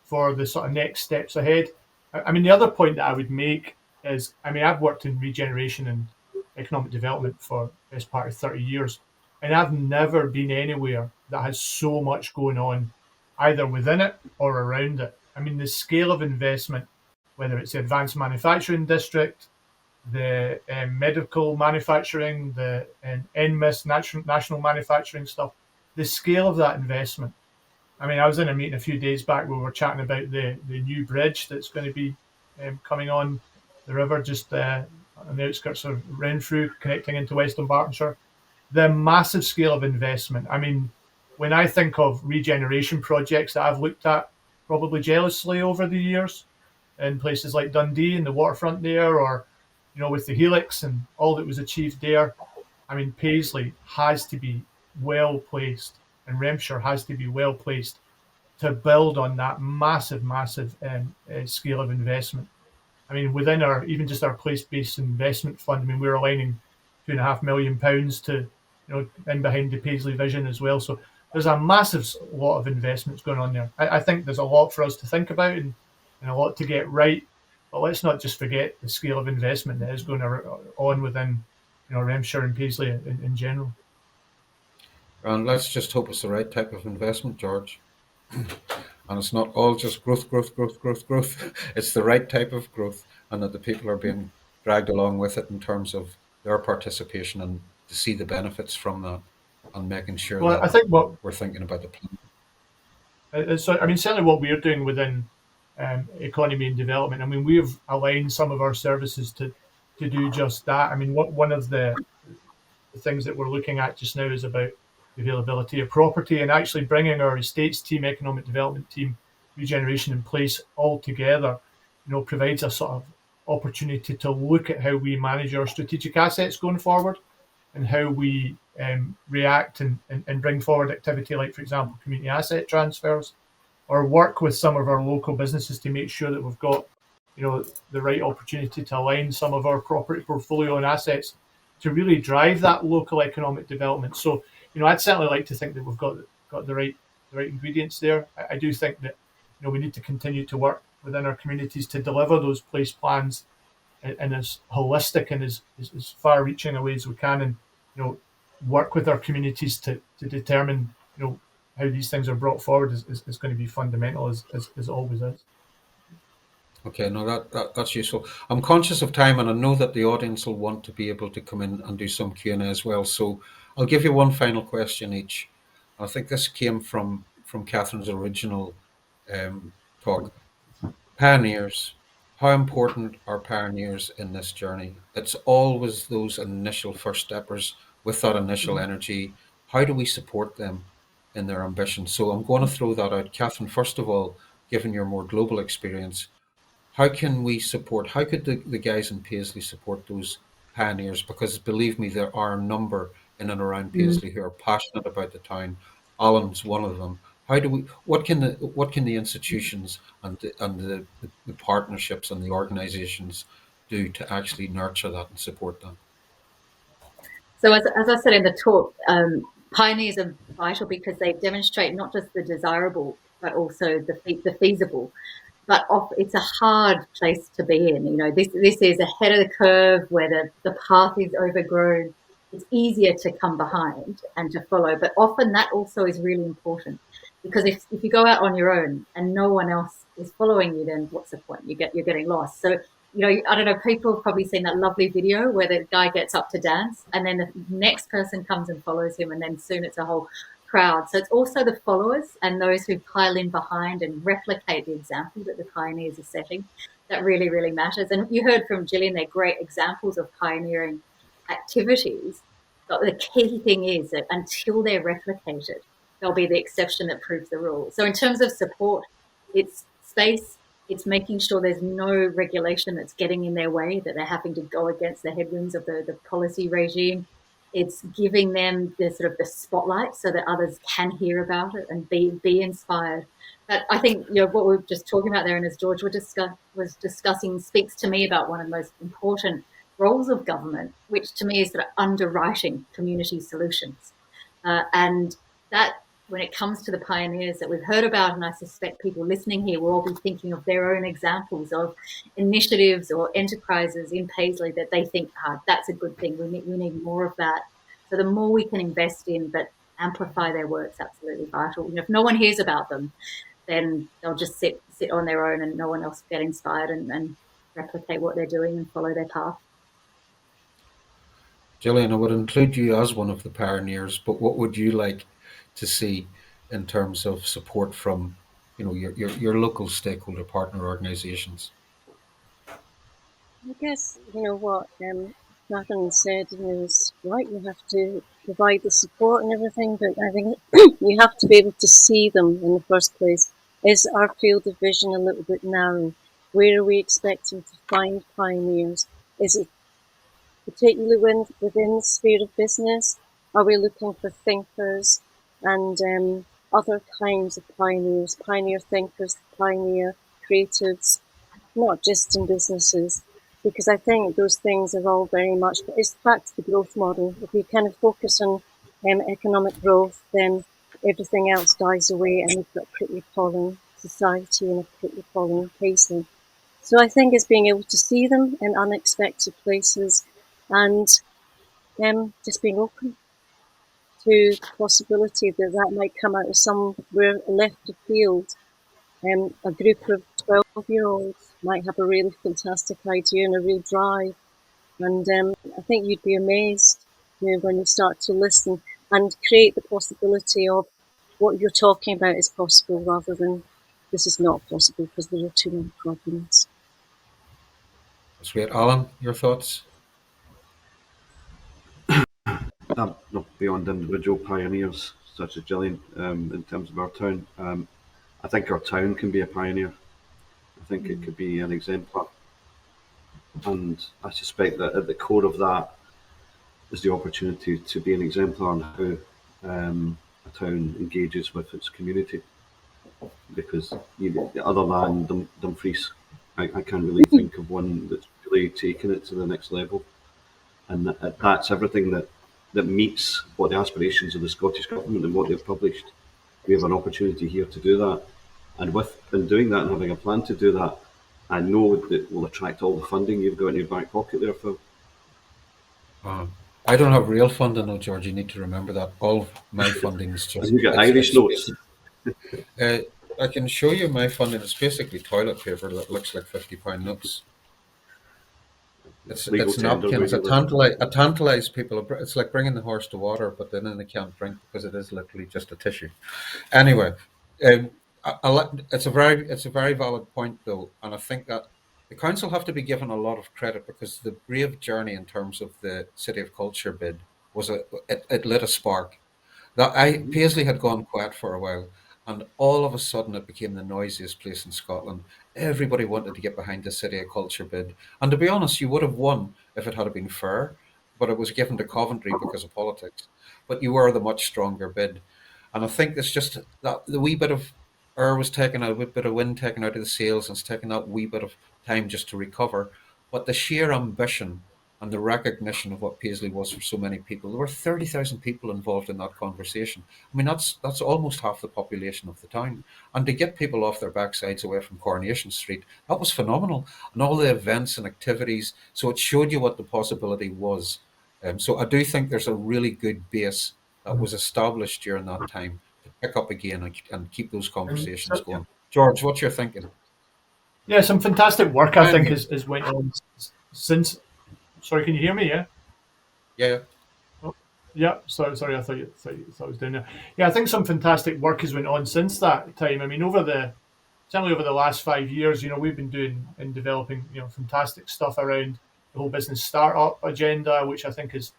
for the sort of next steps ahead. I mean, the other point that I would make is, I mean, I've worked in regeneration and economic development for the best part of 30 years, and I've never been anywhere that has so much going on, either within it or around it. I mean, the scale of investment, whether it's the advanced manufacturing district, the medical manufacturing, the NMIS, national manufacturing stuff, the scale of that investment. I mean, I was in a meeting a few days back where we were chatting about the new bridge that's going to be coming on the river just on the outskirts of Renfrewshire, connecting into West Dunbartonshire. The massive scale of investment. I mean, when I think of regeneration projects that I've looked at probably jealously over the years in places like Dundee and the waterfront there, or, you know, with the Helix and all that was achieved there, I mean, Paisley has to be well placed, and Renfrewshire has to be well placed to build on that massive scale of investment. I mean, within our even just our place-based investment fund, I mean, we're aligning £2.5 million to, in behind the Paisley vision as well. So there's a massive lot of investments going on there. I think there's a lot for us to think about and a lot to get right. But let's not just forget the scale of investment that is going on within, Renfrewshire and Paisley in general. And let's just hope it's the right type of investment, George. And it's not all just growth. It's the right type of growth, and that the people are being dragged along with it in terms of their participation and to see the benefits from that, and making sure Well, that I think we're thinking about the plan. So, I mean, certainly what we're doing within economy and development, I mean, we've aligned some of our services to do just that. I mean, one of the things that we're looking at just now is about the availability of property, and actually bringing our estates team, economic development team, regeneration in place all together, provides a sort of opportunity to look at how we manage our strategic assets going forward, and how we react and bring forward activity like, for example, community asset transfers, or work with some of our local businesses to make sure that we've got, the right opportunity to align some of our property portfolio and assets to really drive that local economic development. So, I'd certainly like to think that we've got the right ingredients there. I do think that, we need to continue to work within our communities to deliver those place plans in as holistic and as far-reaching a way as we can, and work with our communities to determine how these things are brought forward is going to be fundamental, as it always is. Okay, no, that's useful. I'm conscious of time, and I know that the audience will want to be able to come in and do some Q&A as well. So I'll give you one final question each. I think this came from Catherine's original talk. Pioneers. How important are pioneers in this journey? It's always those initial first steppers with that initial energy. How do we support them in their ambition? So I'm going to throw that out. Katherine, first of all, given your more global experience, how can we support, how could the guys in Paisley support those pioneers? Because believe me, there are a number in and around Paisley who are passionate about the town. Alan's one of them. How do we, what can the institutions and the partnerships and the organizations do to actually nurture that and support that? So as I said in the talk, pioneers are vital because they demonstrate not just the desirable, but also the feasible. But it's a hard place to be in. This is ahead of the curve where the path is overgrown. It's easier to come behind and to follow, but often that also is really important, because if you go out on your own and no one else is following you, then what's the point? You're getting lost. So I don't know, people have probably seen that lovely video where the guy gets up to dance and then the next person comes and follows him, and then soon it's a whole crowd. So it's also the followers and those who pile in behind and replicate the example that the pioneers are setting that really, really matters. And you heard from Gillian, they're great examples of pioneering activities. But the key thing is that until they're replicated, they'll be the exception that proves the rule. So in terms of support, it's space, it's making sure there's no regulation that's getting in their way, that they're having to go against the headwinds of the policy regime. It's giving them the sort of the spotlight so that others can hear about it and be inspired. But I think what we were just talking about there, and as George was discussing, speaks to me about one of the most important roles of government, which to me is sort of underwriting community solutions. And that, when it comes to the pioneers that we've heard about, and I suspect people listening here will all be thinking of their own examples of initiatives or enterprises in Paisley that they think, that's a good thing. We need more of that. So the more we can invest in but amplify their work is absolutely vital. If no one hears about them, then they'll just sit on their own and no one else will get inspired and replicate what they're doing and follow their path. Gillian, I would include you as one of the pioneers, but what would you like to see in terms of support from your local stakeholder partner organizations? I guess, what Katherine said is right, you have to provide the support and everything, but I think you have to be able to see them in the first place. Is our field of vision a little bit narrow? Where are we expecting to find pioneers? Is it particularly within the sphere of business? Are we looking for thinkers and other kinds of pioneer thinkers, pioneer creatives, not just in businesses? Because I think those things are all very much, it's back to the growth model. If you kind of focus on economic growth, then everything else dies away and you've got a pretty appalling society and a pretty appalling Paisley. So I think it's being able to see them in unexpected places and just being open to the possibility that that might come out of somewhere left of field. A group of 12-year-olds might have a really fantastic idea and a real drive. And I think you'd be amazed when you start to listen and create the possibility of what you're talking about is possible rather than this is not possible because there are too many problems. That's great. Alan, your thoughts? Beyond individual pioneers such as Gillian, in terms of our town, I think our town can be a pioneer. I think it could be an exemplar. And I suspect that at the core of that is the opportunity to be an exemplar on how a town engages with its community. Because other than Dumfries, I can't really think of one that's really taken it to the next level. And that's everything that meets what the aspirations of the Scottish Government and what they've published. We have an opportunity here to do that. And in doing that and having a plan to do that, I know that will attract all the funding you've got in your back pocket there, Phil. I don't have real funding, though, George. You need to remember that. All of my funding is just... You got Irish notes. I can show you my funding. It's basically toilet paper that looks like £50 notes. It's napkins. A tantalize people. It's like bringing the horse to water, but then they can't drink because it is literally just a tissue. Anyway, it's a very valid point, though, and I think that the council have to be given a lot of credit because the brave journey in terms of the City of Culture bid was it lit a spark. Paisley had gone quiet for a while, and all of a sudden it became the noisiest place in Scotland. Everybody wanted to get behind the City of Culture bid. And to be honest, you would have won if it had been fair, but it was given to Coventry because of politics. But you were the much stronger bid. And I think it's just that the wee bit of air was taken out, a bit of wind taken out of the sails, and it's taken that wee bit of time just to recover. But the sheer ambition and the recognition of what Paisley was for so many people. There were 30,000 people involved in that conversation. I mean, that's almost half the population of the town. And to get people off their backsides away from Coronation Street, that was phenomenal. And all the events and activities, so it showed you what the possibility was. So I do think there's a really good base that was established during that time to pick up again and keep those conversations going. George, what's your thinking? Yeah, some fantastic work I think has went on since... Sorry, can you hear me? Yeah. Yeah. Oh, yeah. Sorry. I thought I was down there. Yeah, I think some fantastic work has went on since that time. I mean, certainly over the last 5 years, we've been doing and developing, fantastic stuff around the whole business startup agenda, which I think is,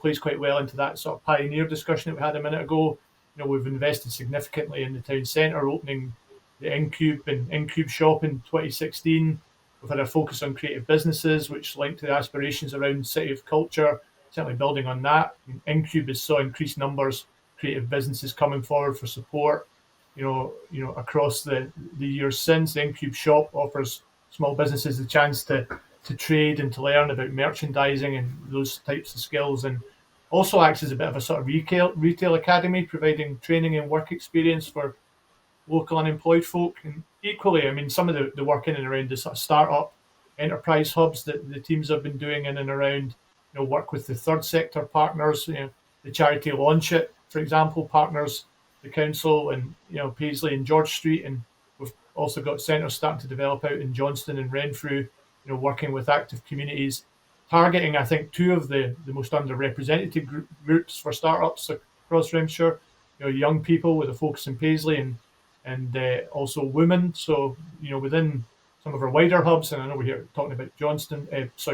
plays quite well into that sort of pioneer discussion that we had a minute ago. We've invested significantly in the town centre, opening the Incube shop in 2016. We've had a focus on creative businesses, which linked to the aspirations around City of Culture, certainly building on that. Incube has saw increased numbers, creative businesses coming forward for support, across the years since. The Incube shop offers small businesses the chance to trade and to learn about merchandising and those types of skills, and also acts as a bit of a sort of retail academy, providing training and work experience for local unemployed folk. And equally, I mean, some of the work in and around the sort of startup enterprise hubs that the teams have been doing in and around, work with the third sector partners, the charity Launch It, for example, partners the council and, Paisley and George Street. And we've also got centres starting to develop out in Johnston and Renfrew, working with active communities, targeting, I think, two of the most underrepresented groups for startups across Renfrewshire, young people with a focus in Paisley and also women. So, within some of our wider hubs, and I know we're here talking about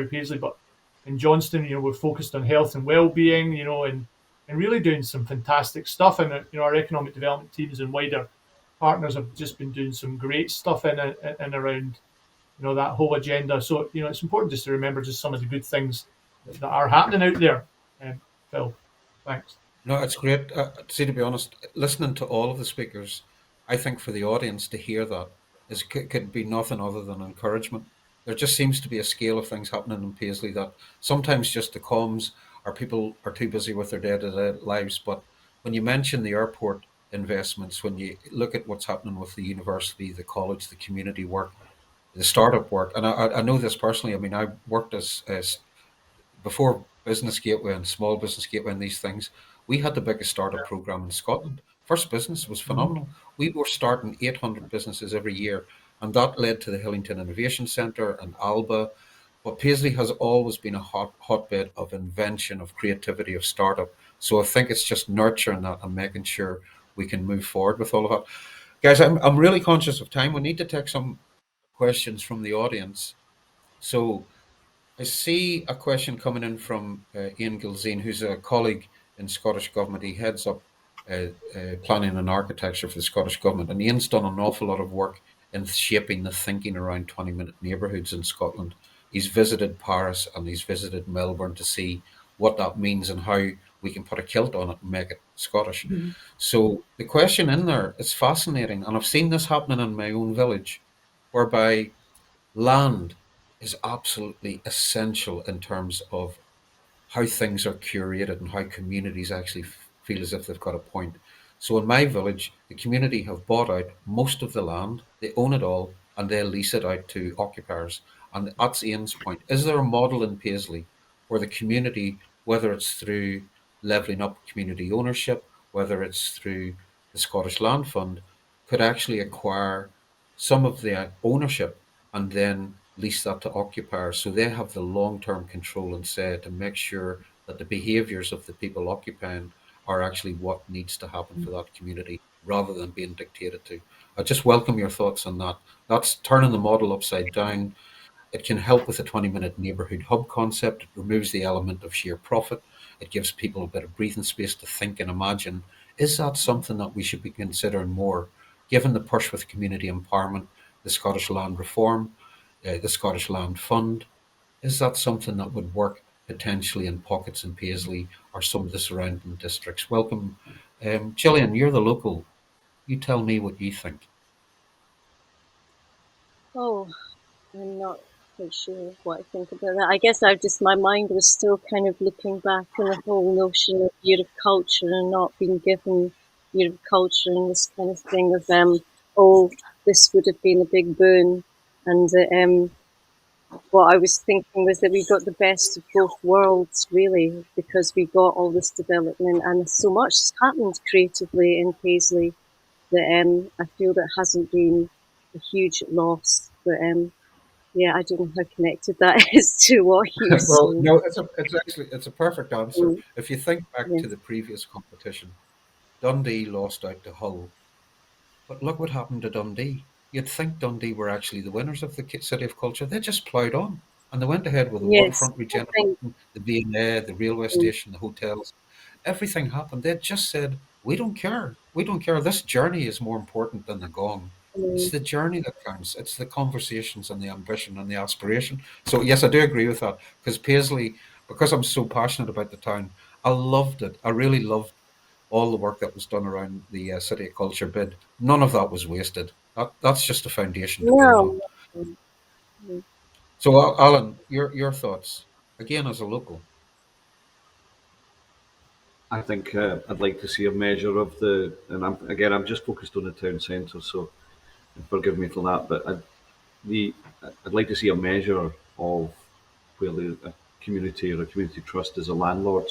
Paisley, but in Johnston, we're focused on health and well-being, and really doing some fantastic stuff. And, our economic development teams and wider partners have just been doing some great stuff in and around, that whole agenda. So, it's important just to remember just some of the good things that are happening out there. Phil, thanks. No, it's great. See, to be honest, listening to all of the speakers, I think for the audience to hear that could be nothing other than encouragement. There just seems to be a scale of things happening in Paisley that sometimes just the comms or people are too busy with their day-to-day lives. But when you mention the airport investments, when you look at what's happening with the university, the college, the community work, the startup work, and I know this personally. I mean, I worked as before Business Gateway and Small Business Gateway and these things, we had the biggest startup program in Scotland. First business was phenomenal. We were starting 800 businesses every year, and that led to the Hillington Innovation Centre and Alba. But Paisley has always been a hotbed of invention, of creativity, of startup. So I think it's just nurturing that and making sure we can move forward with all of that. Guys, I'm really conscious of time. We need to take some questions from the audience. So I see a question coming in from Ian Gilzine, who's a colleague in Scottish Government. He heads up planning and architecture for the Scottish Government. And Ian's done an awful lot of work in shaping the thinking around 20-minute neighbourhoods in Scotland. He's visited Paris and he's visited Melbourne to see what that means and how we can put a kilt on it and make it Scottish. Mm-hmm. So the question in there is fascinating. And I've seen this happening in my own village, whereby land is absolutely essential in terms of how things are curated and how communities actually feel as if they've got a point. So in my village, the community have bought out most of the land, they own it all, and they lease it out to occupiers. And that's Ian's point. Is there a model in Paisley where the community, whether it's through levelling up community ownership, whether it's through the Scottish Land Fund, could actually acquire some of the ownership and then lease that to occupiers, so they have the long-term control and say to make sure that the behaviours of the people occupying are actually what needs to happen for that community rather than being dictated to. I just welcome your thoughts on that. That's turning the model upside down. It can help with the 20-minute neighbourhood hub concept. It removes the element of sheer profit. It gives people a bit of breathing space to think and imagine. Is that something that we should be considering more, given the push with community empowerment, the Scottish Land Reform, the Scottish Land Fund? Is that something that would work potentially in pockets in Paisley or some of the surrounding districts? Welcome. Gillian, you're the local. You tell me what you think. Oh, I'm not quite sure what I think about that. I guess my mind was still kind of looking back on the whole notion of year of culture and not being given year of culture and this kind of thing of, this would have been a big boon. And what I was thinking was that we got the best of both worlds, really, because we got all this development and so much has happened creatively in Paisley that I feel that hasn't been a huge loss. But yeah, I don't know how connected that is to what you said. Well, no, it's a perfect answer. If you think back to the previous competition, Dundee lost out to Hull, but look what happened to Dundee. You'd think Dundee were actually the winners of the City of Culture. They just ploughed on, and they went ahead with the waterfront regeneration, the V&A, the railway station, the hotels. Everything happened. They just said, we don't care. We don't care. This journey is more important than the gong. It's the journey that counts. It's the conversations and the ambition and the aspiration. So yes, I do agree with that, because Paisley, because I'm so passionate about the town, I loved it. I really loved all the work that was done around the City of Culture bid. None of that was wasted. That's just a foundation to build on. So Alan, your thoughts, again as a local. I think I'd like to see a measure of I'm just focused on the town centre, so forgive me for that, but I'd like to see a measure of where a community or a community trust is a landlord,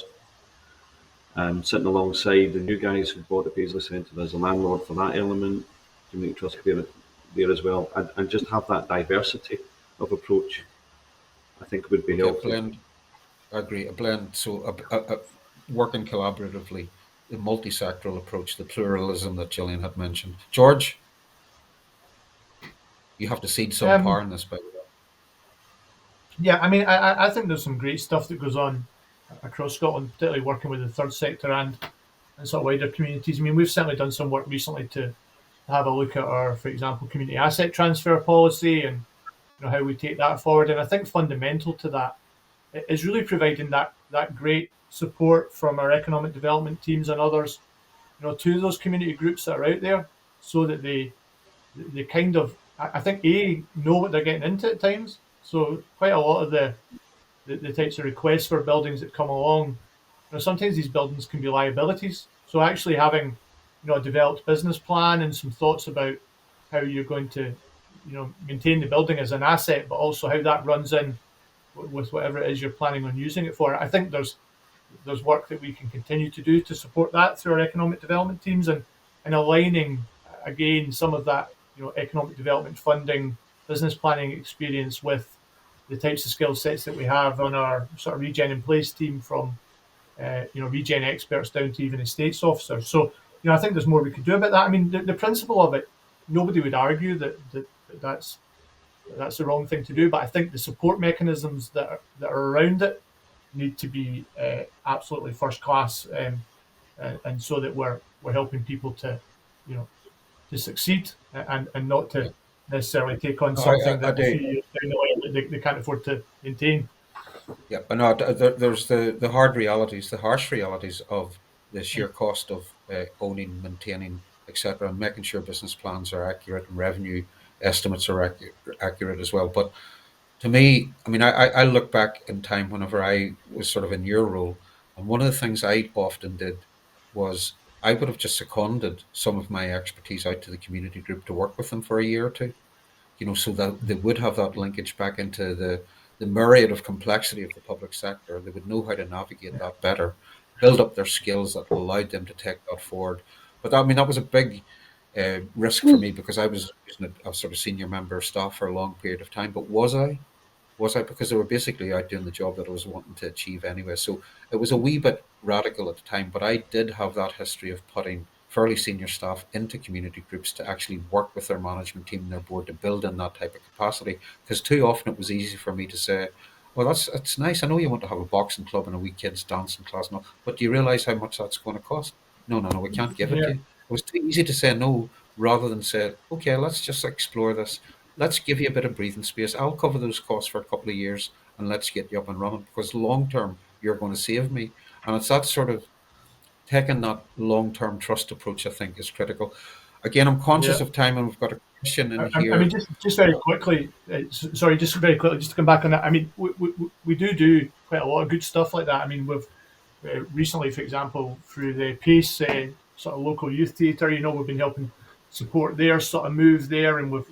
sitting alongside the new guys who bought the Paisley Centre as a landlord for that element, community trust there as well, and just have that diversity of approach, I think would be helpful. I agree, a blend, so working collaboratively, the multi-sectoral approach, the pluralism that Gillian had mentioned. George, you have to cede some power in this, by the way. Yeah, I mean, I think there's some great stuff that goes on across Scotland, particularly working with the third sector and sort of wider communities. I mean, we've certainly done some work recently to have a look at our, for example, community asset transfer policy and how we take that forward. And I think fundamental to that is really providing that great support from our economic development teams and others, to those community groups that are out there, so that they kind of, I think, know what they're getting into at times. So quite a lot of the types of requests for buildings that come along, sometimes these buildings can be liabilities. So actually having, a developed business plan and some thoughts about how you're going to, maintain the building as an asset, but also how that runs in with whatever it is you're planning on using it for. I think there's work that we can continue to do to support that through our economic development teams, and aligning again some of that, economic development funding, business planning experience with the types of skill sets that we have on our sort of regen in place team, from regen experts down to even estates officers. So I think there's more we could do about that. I mean, the principle of it, nobody would argue that's the wrong thing to do, but I think the support mechanisms that are around it need to be absolutely first class, and so that we're helping people to to succeed, and not to necessarily take on something that a few years down the line they can't afford to maintain. Yeah, but no, there's the hard realities, the harsh realities of the sheer cost of owning, maintaining, etc., and making sure business plans are accurate and revenue estimates are accurate as well. But to me, I mean, I look back in time whenever I was sort of in your role, and one of the things I often did was I would have just seconded some of my expertise out to the community group to work with them for a year or two, so that they would have that linkage back into the myriad of complexity of the public sector. They would know how to navigate that better, build up their skills that allowed them to take that forward. But I mean, that was a big risk for me, because I was using a sort of senior member of staff for a long period of time. But was I? Because they were basically out doing the job that I was wanting to achieve anyway. So it was a wee bit radical at the time, but I did have that history of putting fairly senior staff into community groups to actually work with their management team and their board to build in that type of capacity. Because too often it was easy for me to say, well, that's nice. I know you want to have a boxing club and a wee kids dancing class, but do you realise how much that's going to cost? No, we can't give it to you. It was too easy to say no, rather than say, okay, let's just explore this. Let's give you a bit of breathing space. I'll cover those costs for a couple of years, and let's get you up and running, because long term you're going to save me. And it's that sort of taking that long term trust approach, I think, is critical. Again, I'm conscious of time, and we've got a question in here. I mean, just very quickly, sorry, just very quickly, just to come back on that. I mean, we do quite a lot of good stuff like that. I mean, we've recently, for example, through the PACE sort of local youth theatre, we've been helping support their sort of move there, and we've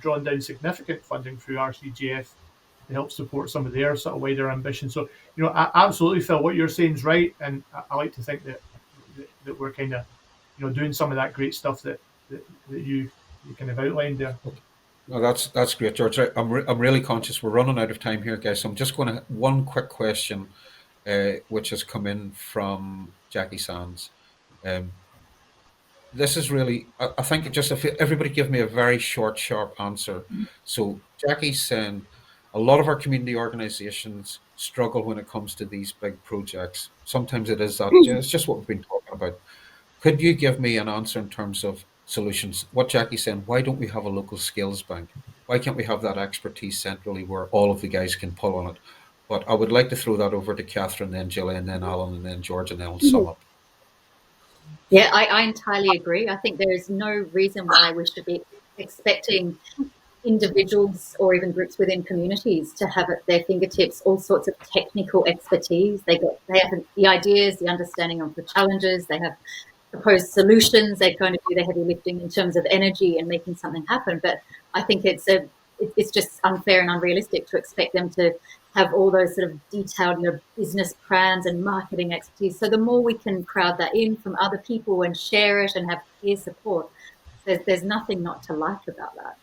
drawn down significant funding through RCGF to help support some of their sort of wider ambition. So absolutely, Phil, what you're saying is right, and I like to think that we're kind of doing some of that great stuff that you kind of outlined there. No, that's great, George. I'm really conscious we're running out of time here, guys. So I'm just going to one quick question, which has come in from Jackie Sands. This is really, I think, just if everybody give me a very short, sharp answer. So Jackie's saying a lot of our community organisations struggle when it comes to these big projects. Sometimes it is that, it's just what we've been talking about. Could you give me an answer in terms of solutions? What Jackie's saying, why don't we have a local skills bank? Why can't we have that expertise centrally where all of the guys can pull on it? But I would like to throw that over to Katherine, then Gillian, then Alan, and then George, and then I'll sum up. Yeah, I entirely agree. I think there is no reason why we should be expecting individuals or even groups within communities to have at their fingertips all sorts of technical expertise. They have the ideas, the understanding of the challenges, they have proposed solutions, they're going to do the heavy lifting in terms of energy and making something happen. But I think it's just unfair and unrealistic to expect them to have all those sort of detailed business plans and marketing expertise. So the more we can crowd that in from other people and share it and have peer support, there's nothing not to like about that.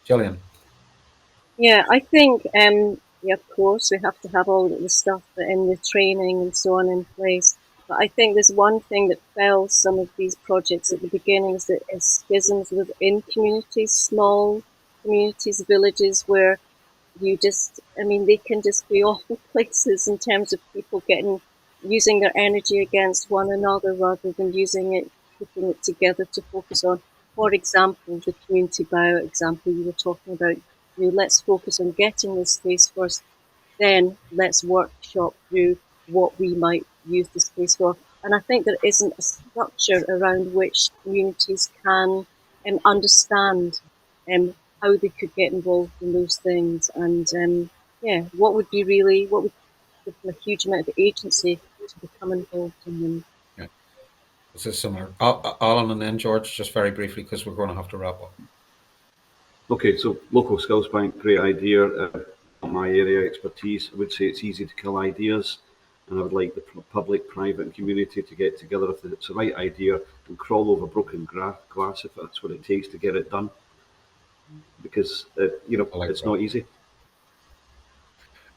Gillian. Yeah, I think, of course, we have to have all the stuff in the training and so on in place. But I think there's one thing that fails some of these projects at the beginning is schisms within communities, small communities, villages, where they can just be awful places in terms of people using their energy against one another rather than putting it together to focus on. For example, the community bio example you were talking about, let's focus on getting this space first. then let's workshop through what we might use the space for. And I think there isn't a structure around which communities can understand how they could get involved in those things. And what would give them a huge amount of agency to become involved in them. Yeah. This is similar. Alan and then George, just very briefly, because we're going to have to wrap up. Okay, so local skills bank, great idea. My area expertise, I would say it's easy to kill ideas, and I would like the public, private, and community to get together if it's the right idea and crawl over broken glass if that's what it takes to get it done. Because it's not easy.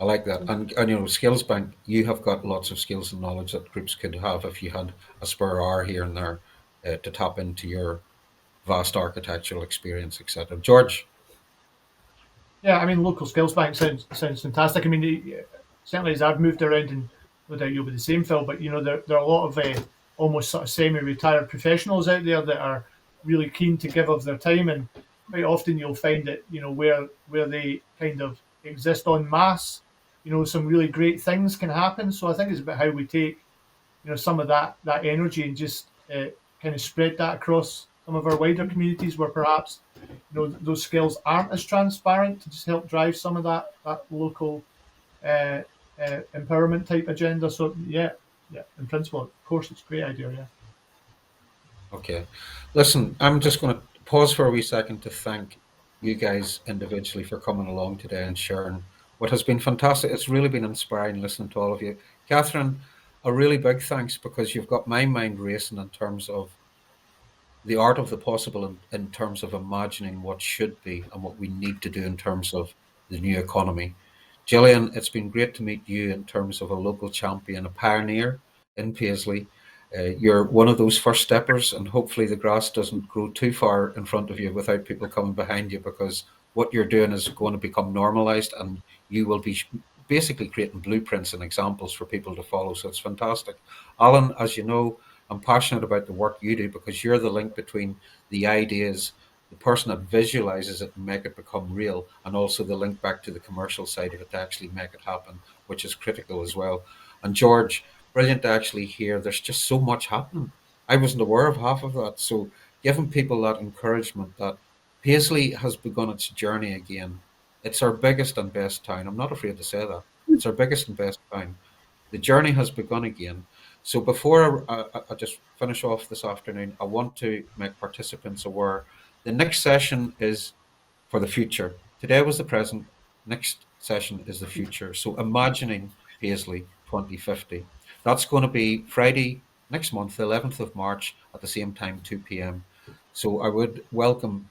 I like that. And Skills Bank, you have got lots of skills and knowledge that groups could have if you had a spur hour here and there to tap into your vast architectural experience, etc. George? Yeah, I mean, local skills bank sounds fantastic. I mean, certainly as I've moved around, and no doubt you'll be the same, Phil, but there are a lot of almost sort of semi-retired professionals out there that are really keen to give of their time, and quite often you'll find that where they kind of exist en masse, some really great things can happen. So I think it's about how we take some of that energy and just kind of spread that across some of our wider communities where perhaps those skills aren't as transparent, to just help drive some of that local empowerment type agenda. So yeah, in principle, of course, it's a great idea. Yeah. Okay, listen, I'm just going to pause for a wee second to thank you guys individually for coming along today and sharing what has been fantastic. It's really been inspiring listening to all of you. Katherine, a really big thanks, because you've got my mind racing in terms of the art of the possible, in terms of imagining what should be and what we need to do in terms of the new economy. Gillian, it's been great to meet you in terms of a local champion, a pioneer in Paisley. You're one of those first steppers, and hopefully the grass doesn't grow too far in front of you without people coming behind you, because what you're doing is going to become normalized, and you will be basically creating blueprints and examples for people to follow. So it's fantastic. Alan, as you know, I'm passionate about the work you do, because you're the link between the ideas, the person that visualizes it and make it become real, and also the link back to the commercial side of it to actually make it happen, which is critical as well. And George, brilliant to actually hear there's just so much happening. I wasn't aware of half of that. So giving people that encouragement that Paisley has begun its journey again. It's our biggest and best town. I'm not afraid to say that. It's our biggest and best town. The journey has begun again. So before I just finish off this afternoon, I want to make participants aware the next session is for the future. Today was the present. Next session is the future. So imagining Paisley 2050. That's going to be Friday next month, the 11th of March at the same time, 2 p.m. So I would welcome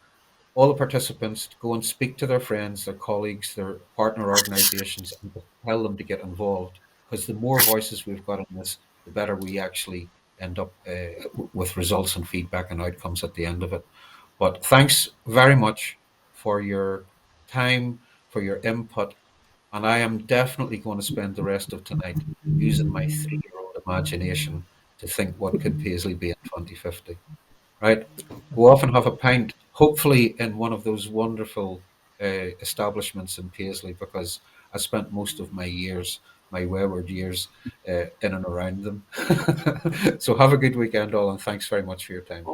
all the participants to go and speak to their friends, their colleagues, their partner organizations, and tell them to get involved. Because the more voices we've got in this, the better we actually end up with results and feedback and outcomes at the end of it. But thanks very much for your time, for your input. And I am definitely going to spend the rest of tonight using my 3-year-old imagination to think what could Paisley be in 2050. Right? Go off and have a pint, hopefully in one of those wonderful establishments in Paisley, because I spent most of my years, my wayward years, in and around them. So have a good weekend all, and thanks very much for your time.